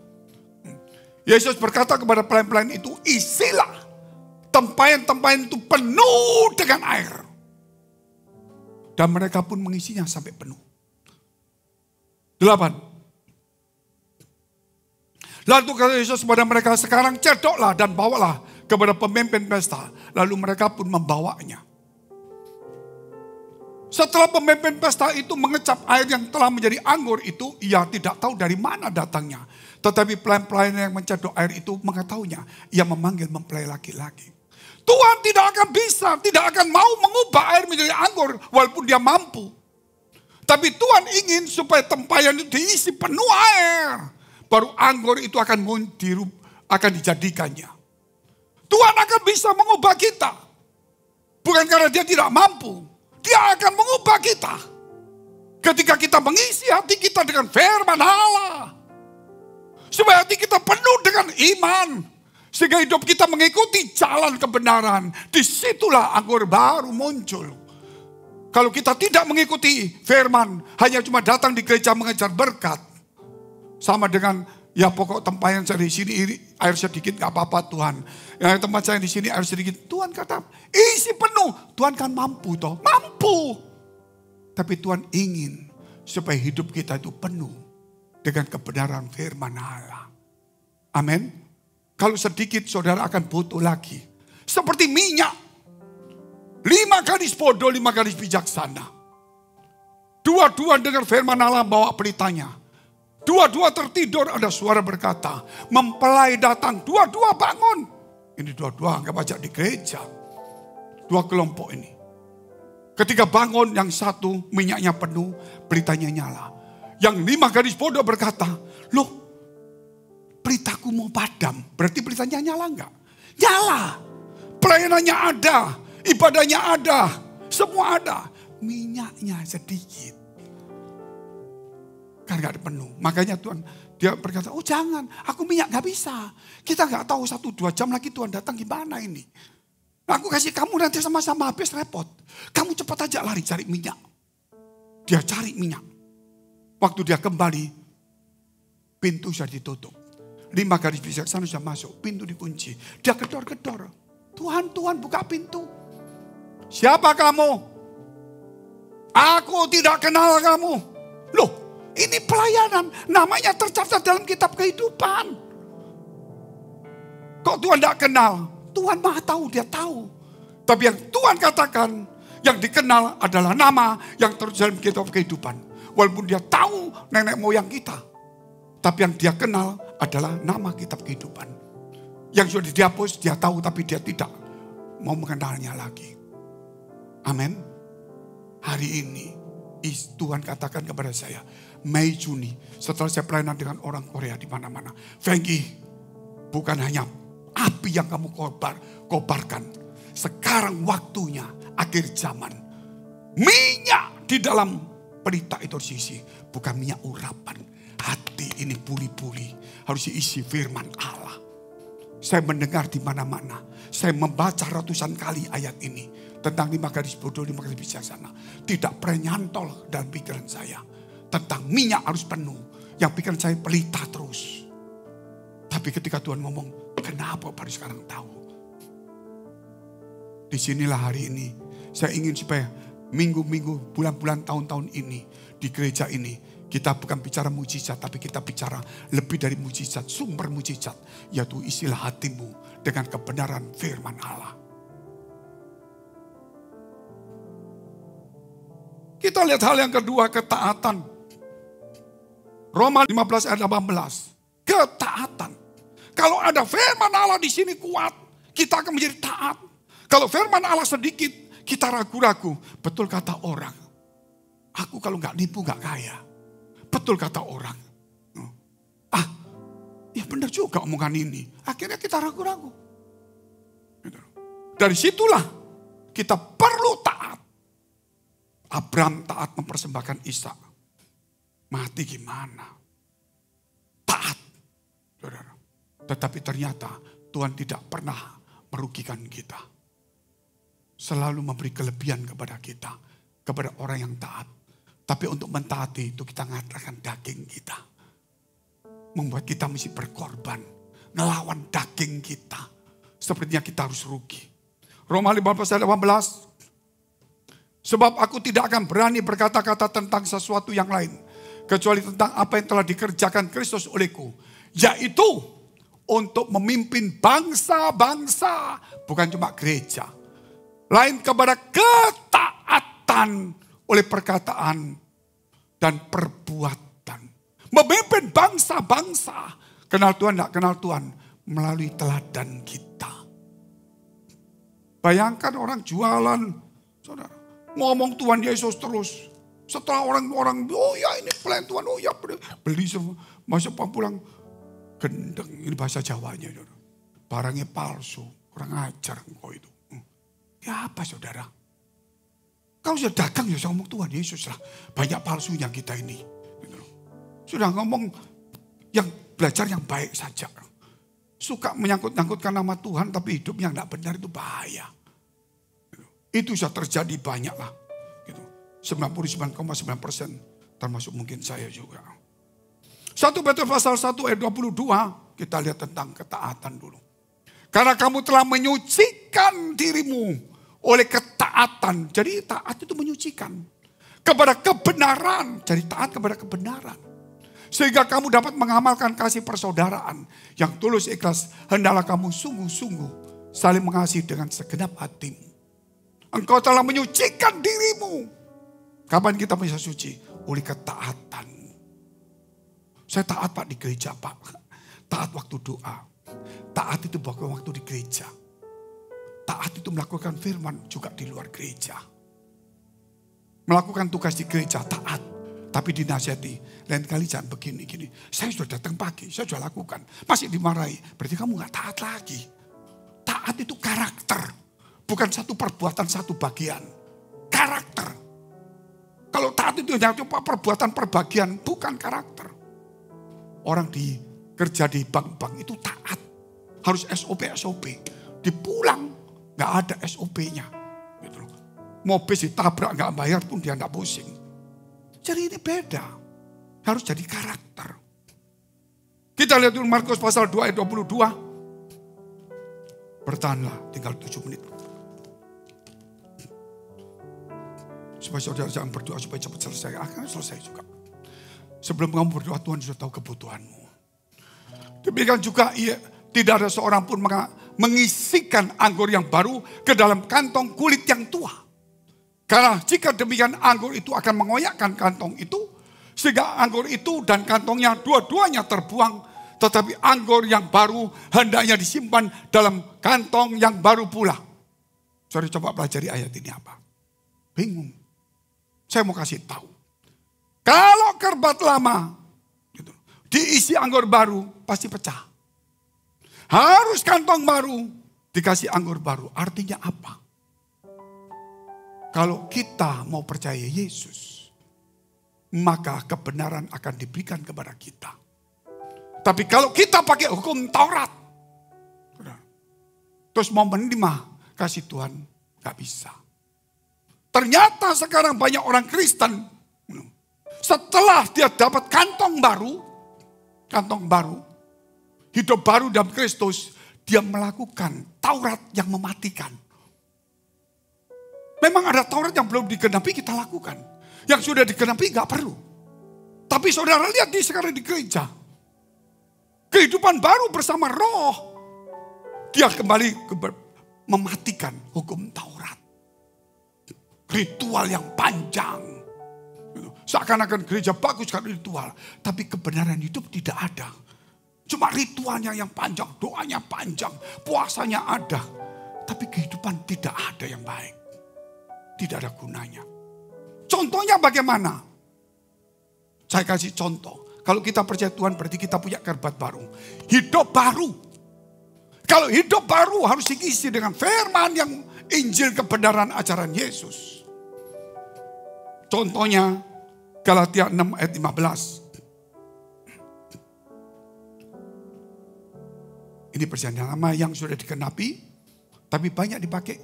Yesus berkata kepada pelayan-pelayan itu, isilah tempayan-tempayan itu penuh dengan air. Dan mereka pun mengisinya sampai penuh. 8. Lalu kata Yesus kepada mereka, sekarang cedoklah dan bawalah kepada pemimpin pesta. Lalu mereka pun membawanya. Setelah pemimpin pesta itu mengecap air yang telah menjadi anggur itu, ia tidak tahu dari mana datangnya. Tetapi pelayan-pelayan yang mencedok air itu mengetahuinya. Ia memanggil mempelai laki-laki. Tuhan tidak akan bisa, tidak akan mau mengubah air menjadi anggur walaupun dia mampu. Tapi Tuhan ingin supaya tempayan itu diisi penuh air. Baru anggur itu akan dijadikannya. Tuhan akan bisa mengubah kita. Bukan karena dia tidak mampu. Dia akan mengubah kita. Ketika kita mengisi hati kita dengan firman Allah. Supaya hati kita penuh dengan iman. Sehingga hidup kita mengikuti jalan kebenaran. Disitulah anggur baru muncul. Kalau kita tidak mengikuti firman. Hanya cuma datang di gereja mengejar berkat. Sama dengan ya pokok tempayan saya di sini air sedikit gak apa-apa Tuhan. Ya tempat saya di sini air sedikit. Tuhan kata isi penuh. Tuhan kan mampu toh. Mampu. Tapi Tuhan ingin supaya hidup kita itu penuh dengan kebenaran firman Allah. Amin. Kalau sedikit saudara akan butuh lagi. Seperti minyak. 5 gadis bodoh, 5 gadis bijaksana. Dua-dua dengar firman Allah bawa pelitanya. Dua-dua tertidur, ada suara berkata, mempelai datang, dua-dua bangun. Ini dua-dua anggap aja di gereja. 2 kelompok ini. Ketika bangun, yang satu minyaknya penuh, pelitanya nyala. Yang 5 gadis bodoh berkata, loh pelitaku mau padam, berarti pelitanya nyala enggak? Nyala. Pelayanannya ada, ibadahnya ada, semua ada. Minyaknya sedikit. Karena gak penuh. Makanya Tuhan, dia berkata, oh jangan, aku minyak gak bisa. Kita gak tahu 1-2 jam lagi Tuhan datang gimana ini. Aku kasih kamu nanti sama-sama habis repot. Kamu cepat aja lari cari minyak. Dia cari minyak. Waktu dia kembali, pintu sudah ditutup. 5 gadis bijaksana sudah masuk, pintu dikunci. Dia gedor-gedor. Tuhan, Tuhan buka pintu. Siapa kamu? Aku tidak kenal kamu. Loh, ini pelayanan. Namanya tercatat dalam kitab kehidupan. Kok Tuhan tidak kenal? Tuhan Maha tahu, dia tahu. Tapi yang Tuhan katakan, yang dikenal adalah nama yang tertulis dalam kitab kehidupan. Walaupun dia tahu nenek moyang kita. Tapi yang dia kenal adalah nama kitab kehidupan. Yang sudah dihapus dia tahu tapi dia tidak mau mengenalnya lagi. Amin. Hari ini Tuhan katakan kepada saya, Mei Juni setelah saya pelayanan dengan orang Korea di mana-mana. Fengki, bukan hanya api yang kamu kobarkan. Sekarang waktunya akhir zaman. Minyak di dalam pelita itu sisi. Bukan minyak urapan. Hati ini puli-puli. Harus diisi firman Allah. Saya mendengar di mana-mana. Saya membaca ratusan kali ayat ini. Tentang 5 gadis bodoh, 5 gadis bijaksana. Tidak pernah nyantol dalam pikiran saya. Tentang minyak harus penuh. Yang pikiran saya pelita terus. Tapi ketika Tuhan ngomong, kenapa baru sekarang tahu? Disinilah hari ini. Saya ingin supaya minggu-minggu, bulan-bulan, tahun-tahun ini. Di gereja ini. Kita bukan bicara mujizat, tapi kita bicara lebih dari mujizat, sumber mujizat. Yaitu isilah hatimu dengan kebenaran firman Allah. Kita lihat hal yang kedua, ketaatan. Roma 15 ayat 18. Ketaatan. Kalau ada firman Allah di sini kuat, kita akan menjadi taat. Kalau firman Allah sedikit, kita ragu-ragu. Betul kata orang. Aku kalau nggak nipu nggak kaya. Betul kata orang. Ya benar juga omongan ini. Akhirnya kita ragu-ragu. Dari situlah kita perlu taat. Abraham taat mempersembahkan Ishak. Mati gimana? Taat. Saudara. Tetapi ternyata Tuhan tidak pernah merugikan kita. Selalu memberi kelebihan kepada kita. Kepada orang yang taat. Tapi untuk mentaati itu kita mengatakan daging kita. Membuat kita mesti berkorban. Ngelawan daging kita. Sepertinya kita harus rugi. Roma 15 ayat 18. Sebab aku tidak akan berani berkata-kata tentang sesuatu yang lain. Kecuali tentang apa yang telah dikerjakan Kristus olehku. Yaitu untuk memimpin bangsa-bangsa. Bukan cuma gereja. Lain kepada ketaatan oleh perkataan dan perbuatan. Memimpin bangsa-bangsa. Kenal Tuhan, tidak kenal Tuhan. Melalui teladan kita. Bayangkan orang jualan. Saudara, ngomong Tuhan Yesus terus. Setelah orang-orang, oh ya ini pelayan Tuhan. Oh ya beli semua. Masuk pulang. Gendeng, ini bahasa Jawanya. Saudara. Barangnya palsu. Kurang ajar engkau itu. Ya apa saudara? Kalau sudah dagang ya ngomong Tuhan Yesus lah. Banyak palsunya kita ini. Sudah ngomong yang belajar yang baik saja. Suka menyangkut-nyangkutkan nama Tuhan tapi hidupnya tidak benar itu bahaya. Itu sudah terjadi banyak lah. 99,9% termasuk mungkin saya juga. 1 Petrus pasal 1 ayat 22 kita lihat tentang ketaatan dulu. Karena kamu telah menyucikan dirimu oleh ketaatan. Jadi taat itu menyucikan. Kepada kebenaran. Jadi taat kepada kebenaran. Sehingga kamu dapat mengamalkan kasih persaudaraan. Yang tulus ikhlas. Hendaklah kamu sungguh-sungguh saling mengasihi dengan segenap hatimu. Engkau telah menyucikan dirimu. Kapan kita bisa suci? Oleh ketaatan. Saya taat Pak di gereja Pak. Taat waktu doa. Taat itu waktu di gereja. Taat itu melakukan firman juga di luar gereja. Melakukan tugas di gereja, taat. Tapi dinasihati, lain kali jangan begini-gini. Saya sudah datang pagi, saya sudah lakukan. Masih dimarahi, berarti kamu gak taat lagi. Taat itu karakter. Bukan satu perbuatan, satu bagian. Karakter. Kalau taat itu hanya cuma perbuatan perbagian, bukan karakter. Orang kerja di bank-bank itu taat. Harus SOP. Dipulang, nggak ada SOP-nya. Gitu. Mobil ditabrak, nggak bayar pun dia nggak pusing. Jadi ini beda. Harus jadi karakter. Kita lihat dulu Markus pasal 2 ayat 22. Bertahanlah, tinggal 7 menit. Supaya saudara jangan berdoa supaya cepat selesai. Akan selesai juga. Sebelum kamu berdoa, Tuhan sudah tahu kebutuhanmu. Demikian juga tidak ada seorang pun mengisikan anggur yang baru ke dalam kantong kulit yang tua. Karena jika demikian anggur itu akan mengoyakkan kantong itu. Sehingga anggur itu dan kantongnya dua-duanya terbuang. Tetapi anggur yang baru hendaknya disimpan dalam kantong yang baru pula. Sorry, coba pelajari ayat ini apa. Bingung. Saya mau kasih tahu. Kalau kerbat lama gitu, diisi anggur baru pasti pecah. Harus kantong baru dikasih anggur baru. Artinya apa? Kalau kita mau percaya Yesus, maka kebenaran akan diberikan kepada kita. Tapi kalau kita pakai hukum Taurat, terus mau menerima kasih Tuhan, gak bisa. Ternyata sekarang banyak orang Kristen, setelah dia dapat kantong baru, hidup baru dalam Kristus, dia melakukan Taurat yang mematikan. Memang ada Taurat yang belum digenapi kita lakukan. Yang sudah digenapi gak perlu. Tapi saudara lihat sekarang di gereja. Kehidupan baru bersama Roh. Dia kembali mematikan hukum Taurat. Ritual yang panjang. Seakan-akan gereja bagus kan ritual. Tapi kebenaran hidup tidak ada. Cuma ritualnya yang panjang, doanya panjang, puasanya ada. Tapi kehidupan tidak ada yang baik. Tidak ada gunanya. Contohnya bagaimana? Saya kasih contoh. Kalau kita percaya Tuhan berarti kita punya kerbat baru. Hidup baru. Kalau hidup baru harus diisi dengan firman yang Injil kebenaran ajaran Yesus. Contohnya Galatia 6 ayat 15. Ini perjanjian lama yang sudah dikenapi, tapi banyak dipakai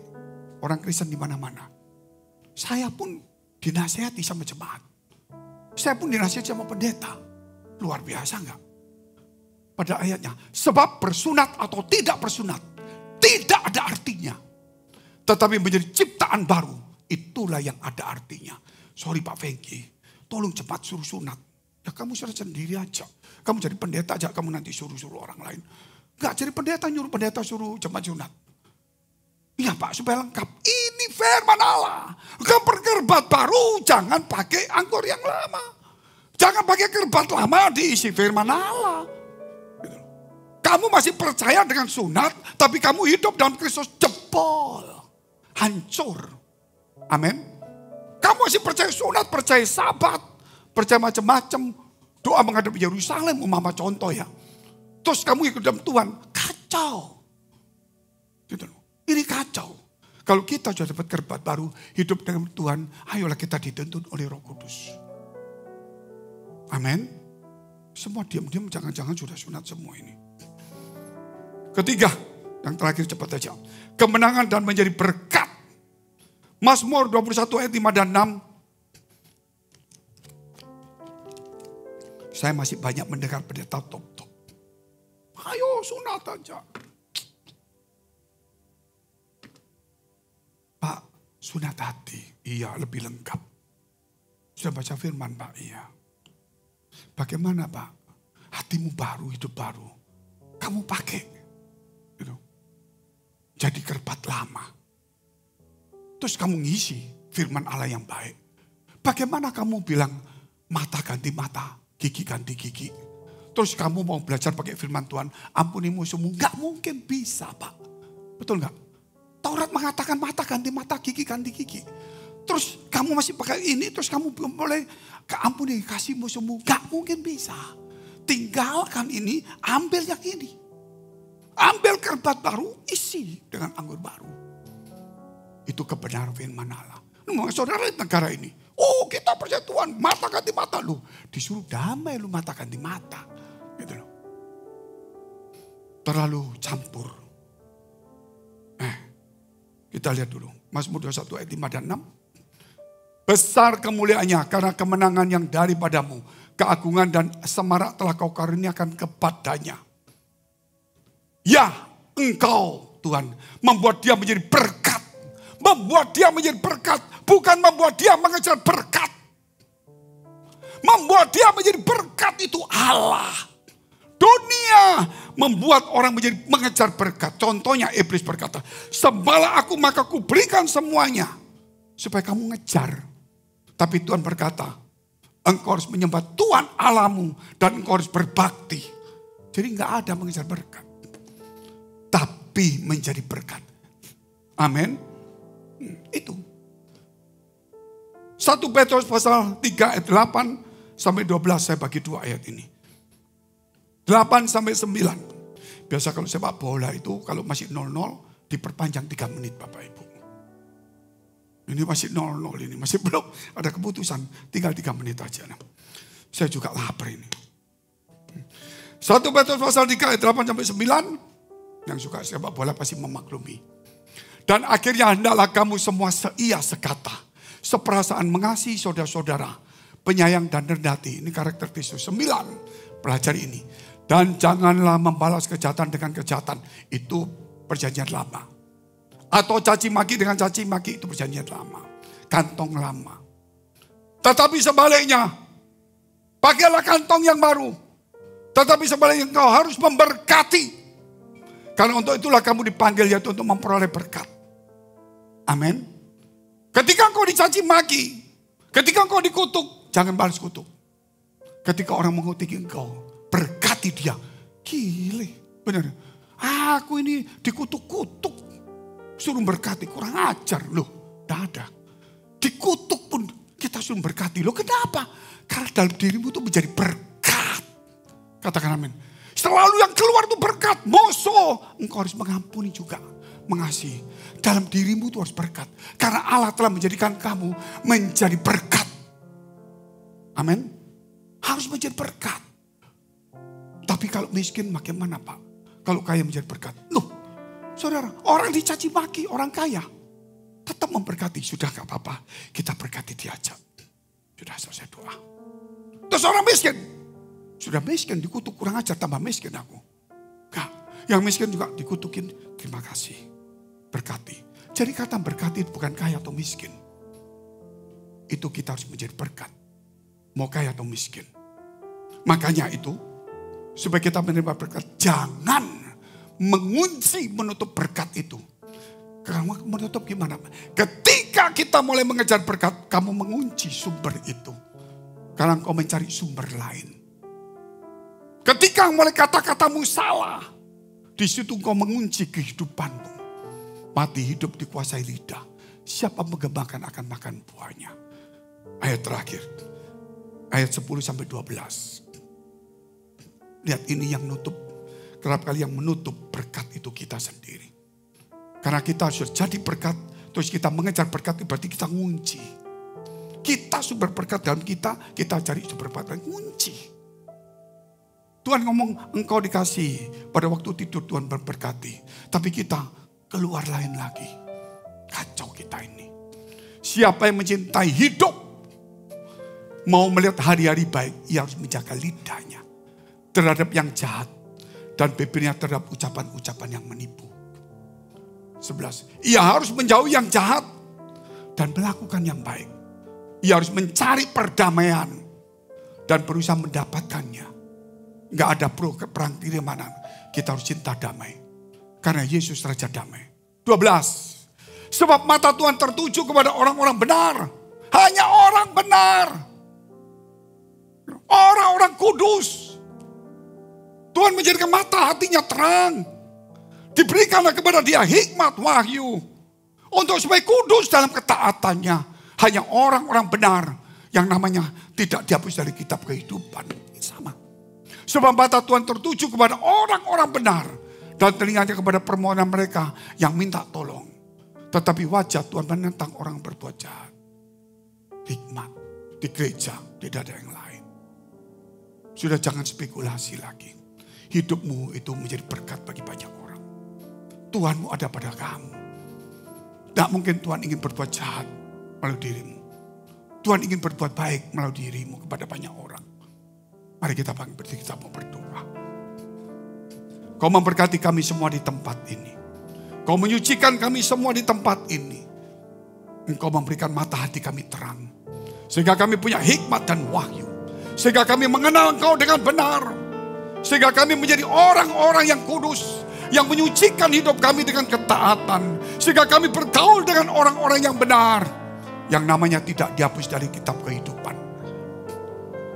orang Kristen di mana-mana. Saya pun dinasihati sama jemaat. Saya pun dinasihati sama pendeta. Luar biasa enggak? Pada ayatnya, sebab bersunat atau tidak bersunat, tidak ada artinya. Tetapi menjadi ciptaan baru, itulah yang ada artinya. Sorry Pak Fengki, tolong cepat suruh sunat. Ya kamu suruh sendiri aja. Kamu jadi pendeta aja, kamu nanti suruh-suruh orang lain. Enggak jadi pendeta, nyuruh pendeta suruh cepat sunat. Iya Pak, supaya lengkap. Ini firman Allah. Keperkerbat baru, jangan pakai anggur yang lama. Jangan pakai kerbat lama diisi firman Allah. Kamu masih percaya dengan sunat, tapi kamu hidup dalam Kristus jebol. Hancur. Amin. Kamu masih percaya sunat, percaya sabat, percaya macam-macam. Doa menghadap Yerusalem, umpama contoh ya. Terus kamu ikut dalam Tuhan, kacau. Gitu. Ini kacau. Kalau kita sudah dapat kerbat baru, hidup dengan Tuhan, ayolah kita dituntun oleh Roh Kudus. Amin. Semua diam-diam, jangan-jangan sudah sunat semua ini. Ketiga, yang terakhir cepat aja. Kemenangan dan menjadi berkat. Mazmur 21 ayat 5 dan 6. Saya masih banyak mendengar pendeta top-top. Ayo sunat aja. Pak, sunat hati. Iya, lebih lengkap. Sudah baca firman Pak? Iya. Bagaimana Pak? Hatimu baru, hidup baru. Kamu pakai. Gitu. Jadi kerbat lama. Terus kamu ngisi firman Allah yang baik. Bagaimana kamu bilang mata ganti mata, gigi ganti gigi. Terus kamu mau belajar pakai firman Tuhan, ampuni musuhmu. Gak mungkin bisa Pak. Betul gak? Taurat mengatakan mata ganti mata, gigi ganti gigi. Terus kamu masih pakai ini, terus kamu boleh ampuni kasih musuhmu. Gak mungkin bisa. Tinggalkan ini, ambil yang ini. Ambil kerbat baru, isi dengan anggur baru. Itu kebenaran firman Allah. Saudara negara ini, Oh kita percaya Tuhan, mata ganti mata lu. Disuruh damai lu mata ganti mata. Gitu loh. Terlalu campur. Kita lihat dulu. Mazmur 21 ayat 5 dan 6. Besar kemuliaannya karena kemenangan yang daripadamu. Keagungan dan semarak telah kau karuniakan kepadanya. Ya, engkau Tuhan membuat dia menjadi berkat. Membuat dia menjadi berkat. Bukan membuat dia mengejar berkat. Membuat dia menjadi berkat itu Allah. Dunia membuat orang menjadi mengejar berkat. Contohnya iblis berkata, sembahlah aku maka ku berikan semuanya. Supaya kamu ngejar. Tapi Tuhan berkata, engkau harus menyembah Tuhan Allahmu dan engkau harus berbakti. Jadi nggak ada mengejar berkat. Tapi menjadi berkat. Amin. Itu. 1 Petrus pasal 3 ayat 8 sampai 12 saya bagi 2 ayat ini. 8 sampai 9. Biasa kalau sepak bola itu kalau masih 0-0 diperpanjang 3 menit Bapak Ibu. Ini masih 0-0 ini. Masih belum ada keputusan. Tinggal 3 menit aja. Nah, saya juga lapar ini. 1 Petrus pasal 3 ayat 8 sampai 9. Yang suka sepak bola pasti memaklumi. Dan akhirnya hendaklah kamu semua seia sekata. Seperasaan mengasihi saudara-saudara. Penyayang dan rendah hati. Ini karakter Kristus. 9. Pelajari ini. Dan janganlah membalas kejahatan dengan kejahatan. Itu perjanjian lama. Atau caci maki dengan caci maki. Itu perjanjian lama. Kantong lama. Tetapi sebaliknya. Pakailah kantong yang baru. Tetapi sebaliknya engkau harus memberkati. Karena untuk itulah kamu dipanggil yaitu untuk memperoleh berkat. Amin. Ketika engkau dicaci maki. Ketika engkau dikutuk. Jangan balas kutuk. Ketika orang mengutuk engkau. Berkati dia. Gile. Benar. Aku ini dikutuk-kutuk. Suruh berkati. Kurang ajar loh. Tidak ada. Dikutuk pun kita suruh berkati. Loh kenapa? Karena dalam dirimu itu menjadi berkat. Katakan amin. Selalu yang keluar itu berkat. Musuh. Engkau harus mengampuni juga. Mengasihi. Dalam dirimu itu harus berkat. Karena Allah telah menjadikan kamu menjadi berkat. Amin. Harus menjadi berkat. Tapi kalau miskin bagaimana Pak? Kalau kaya menjadi berkat. Loh, saudara, orang dicaci maki, orang kaya. Tetap memberkati. Sudah gak apa-apa. Kita berkati dia aja. Sudah selesai doa. Terus orang miskin. Sudah miskin, dikutuk kurang ajar, tambah miskin aku. Gak. Yang miskin juga dikutukin. Terima kasih. Berkati. Jadi kata berkati itu bukan kaya atau miskin. Itu kita harus menjadi berkat. Mau kaya atau miskin. Makanya itu. Supaya kita menerima berkat, jangan mengunci menutup berkat itu. Kamu menutup gimana? Ketika kita mulai mengejar berkat, kamu mengunci sumber itu. Karena engkau mencari sumber lain. Ketika mulai kata-katamu salah, di situ engkau mengunci kehidupanmu. Mati hidup dikuasai lidah. Siapa mengembangkan akan makan buahnya. Ayat terakhir. Ayat 10 sampai 12. Lihat ini yang nutup. Kerap kali yang menutup berkat itu kita sendiri. Karena kita harus jadi berkat. Terus kita mengejar berkat berarti kita ngunci. Kita sumber berkat dalam kita cari sumber berkat. Ngunci. Tuhan ngomong engkau dikasih. Pada waktu tidur Tuhan berberkati. Tapi kita keluar lain lagi. Kacau kita ini. Siapa yang mencintai hidup. Mau melihat hari-hari baik. Ia harus menjaga lidahnya. Terhadap yang jahat. Dan bibirnya terhadap ucapan-ucapan yang menipu. 11. Ia harus menjauhi yang jahat. Dan melakukan yang baik. Ia harus mencari perdamaian. Dan berusaha mendapatkannya. Gak ada perang kirimanan. Kita harus cinta damai. Karena Yesus Raja Damai. 12. Sebab mata Tuhan tertuju kepada orang-orang benar. Hanya orang benar. Orang-orang kudus. Tuhan menjadikan mata hatinya terang. Diberikanlah kepada dia hikmat wahyu. Untuk supaya kudus dalam ketaatannya. Hanya orang-orang benar. Yang namanya tidak dihapus dari kitab kehidupan. Sama. Sebab mata Tuhan tertuju kepada orang-orang benar. Dan telinganya kepada permohonan mereka yang minta tolong. Tetapi wajah Tuhan menentang orang berbuat jahat. hikmat di gereja, tidak ada yang lain. Sudah jangan spekulasi lagi. Hidupmu itu menjadi berkat bagi banyak orang. Tuhanmu ada pada kamu. Tidak mungkin Tuhan ingin berbuat jahat melalui dirimu. Tuhan ingin berbuat baik melalui dirimu kepada banyak orang. Mari kita berdiri, kita mau berdoa. Kau memberkati kami semua di tempat ini. Kau menyucikan kami semua di tempat ini. Engkau memberikan mata hati kami terang. Sehingga kami punya hikmat dan wahyu. Sehingga kami mengenal Engkau dengan benar. Sehingga kami menjadi orang-orang yang kudus. Yang menyucikan hidup kami dengan ketaatan. Sehingga kami bergaul dengan orang-orang yang benar. Yang namanya tidak dihapus dari kitab kehidupan.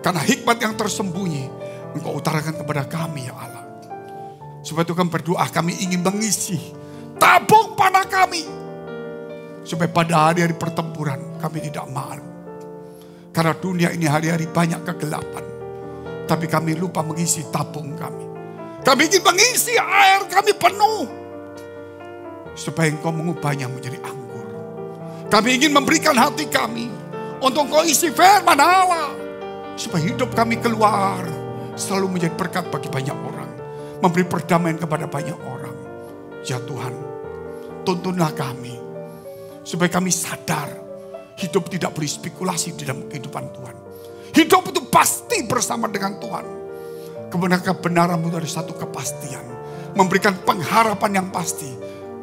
Karena hikmat yang tersembunyi Engkau utarakan kepada kami ya Allah. Sebab itu kami berdoa, kami ingin mengisi tabung panah kami. Supaya pada hari-hari pertempuran kami tidak malu. Karena dunia ini hari-hari banyak kegelapan. Tapi kami lupa mengisi tabung kami. Kami ingin mengisi air kami penuh. Supaya Engkau mengubahnya menjadi anggur. Kami ingin memberikan hati kami. Untuk Engkau isi firman Allah. Supaya hidup kami keluar. Selalu menjadi berkat bagi banyak orang. Memberi perdamaian kepada banyak orang. Ya Tuhan, tuntunlah kami. Supaya kami sadar. Hidup tidak berspekulasi di dalam kehidupan Tuhan. Hidup itu pasti bersama dengan Tuhan. Kebenaran itu ada satu kepastian. Memberikan pengharapan yang pasti.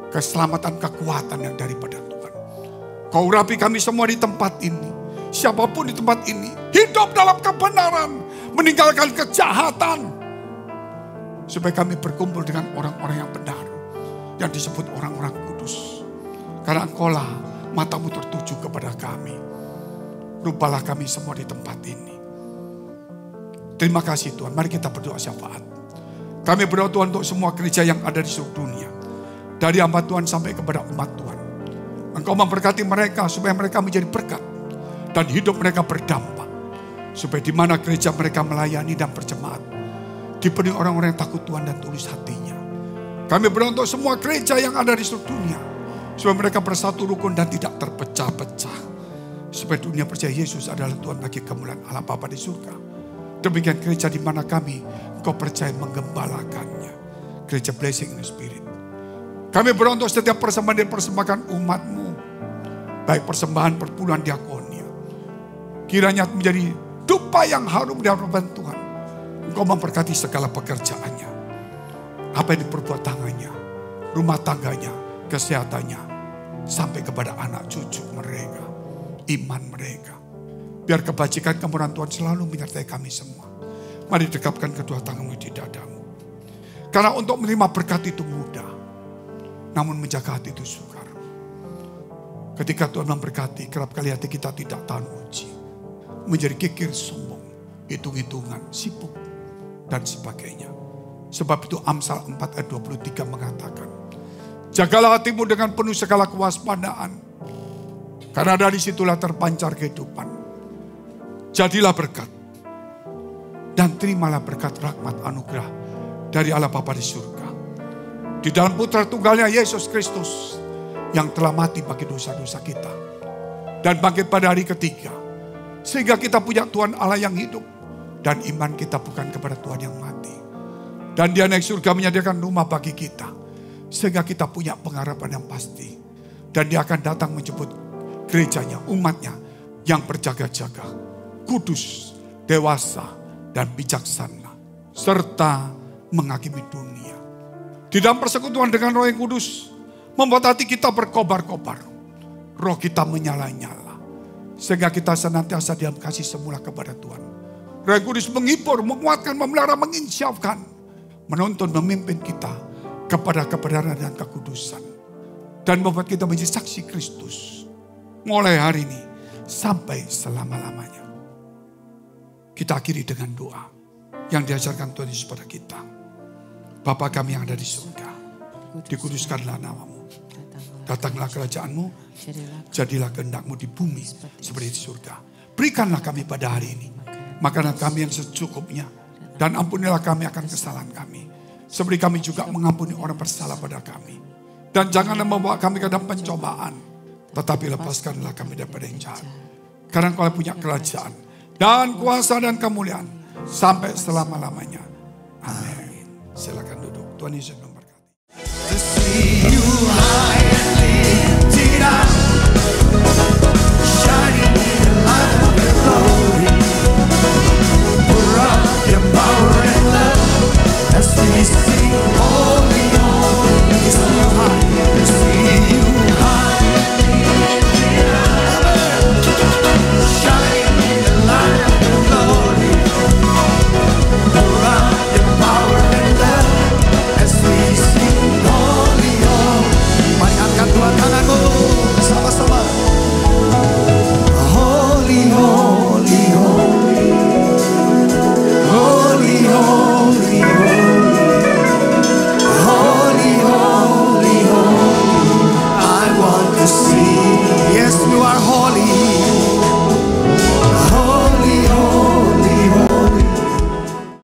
Keselamatan, kekuatan yang daripada Tuhan. Kau urapi kami semua di tempat ini. Siapapun di tempat ini. Hidup dalam kebenaran. Meninggalkan kejahatan. Supaya kami berkumpul dengan orang-orang yang benar. Yang disebut orang-orang kudus. Karena Engkaulah matamu tertuju kepada kami. Rupalah kami semua di tempat ini. Terima kasih Tuhan. Mari kita berdoa syafaat. Kami berdoa Tuhan untuk semua gereja yang ada di seluruh dunia. Dari hamba Tuhan sampai kepada umat Tuhan. Engkau memberkati mereka supaya mereka menjadi berkat. Dan hidup mereka berdampak. Supaya di mana gereja mereka melayani dan berjemaat. Dipenuhi orang-orang yang takut Tuhan dan tulus hatinya. Kami berdoa untuk semua gereja yang ada di seluruh dunia. Supaya mereka bersatu rukun dan tidak terpecah-pecah. Supaya dunia percaya Yesus adalah Tuhan bagi kemuliaan Allah Bapa di surga. Demikian gereja di mana kami Engkau percaya menggembalakannya. Gereja Blessing in the Spirit. Kami berdoa untuk setiap persembahan dan persembahkan umat-Mu. Baik persembahan perpuluhan diakonia. Kiranya menjadi dupa yang harum di hadapan Tuhan. Engkau memberkati segala pekerjaannya. Apa yang diperbuat tangannya. Rumah tangganya. Kesehatannya. Sampai kepada anak cucu mereka. Iman mereka. Biar kebajikan kemurahan Tuhan selalu menyertai kami semua. Mari dekapkan kedua tanganmu di dadamu. Karena untuk menerima berkat itu mudah. Namun menjaga hati itu sukar. Ketika Tuhan memberkati, kerap kali hati kita tidak tahan uji. Menjadi kikir, sombong, hitung-hitungan, sibuk, dan sebagainya. Sebab itu Amsal 4 ayat 23 mengatakan. Jagalah hatimu dengan penuh segala kewaspadaan. Karena dari situlah terpancar kehidupan. Jadilah berkat. Dan terimalah berkat rahmat anugerah dari Allah Bapa di surga. Di dalam putra tunggalnya Yesus Kristus. Yang telah mati bagi dosa-dosa kita. Dan bangkit pada hari ketiga. Sehingga kita punya Tuhan Allah yang hidup. Dan iman kita bukan kepada Tuhan yang mati. Dan Dia naik surga menyediakan rumah bagi kita. Sehingga kita punya pengharapan yang pasti. Dan Dia akan datang menjemput gerejanya, umatnya yang berjaga-jaga. Kudus, dewasa, dan bijaksana. Serta menghakimi dunia. Di dalam persekutuan dengan Roh yang kudus. Membuat hati kita berkobar-kobar. Roh kita menyala-nyala. Sehingga kita senantiasa dalam kasih semula kepada Tuhan. Roh yang kudus menghibur, menguatkan, memelihara, menginsyafkan. Menuntun, memimpin kita kepada kebenaran dan kekudusan. Dan membuat kita menjadi saksi Kristus. Mulai hari ini sampai selama-lamanya. Kita akhiri dengan doa yang diajarkan Tuhan Yesus pada kita. Bapa kami yang ada di surga, dikuduskanlah namamu. Datanglah kerajaanmu, jadilah kehendak-Mu di bumi seperti di surga. Berikanlah kami pada hari ini makanan kami yang secukupnya. Dan ampunilah kami akan kesalahan kami. Seperti kami juga mengampuni orang bersalah pada kami. Dan janganlah membawa kami ke dalam pencobaan. Tetapi lepaskanlah kami daripada yang jahat. Karena Engkau punya kerajaan dan kuasa dan kemuliaan sampai selama-lamanya. Amin. Silakan duduk. Tuhan Yesus memberkati.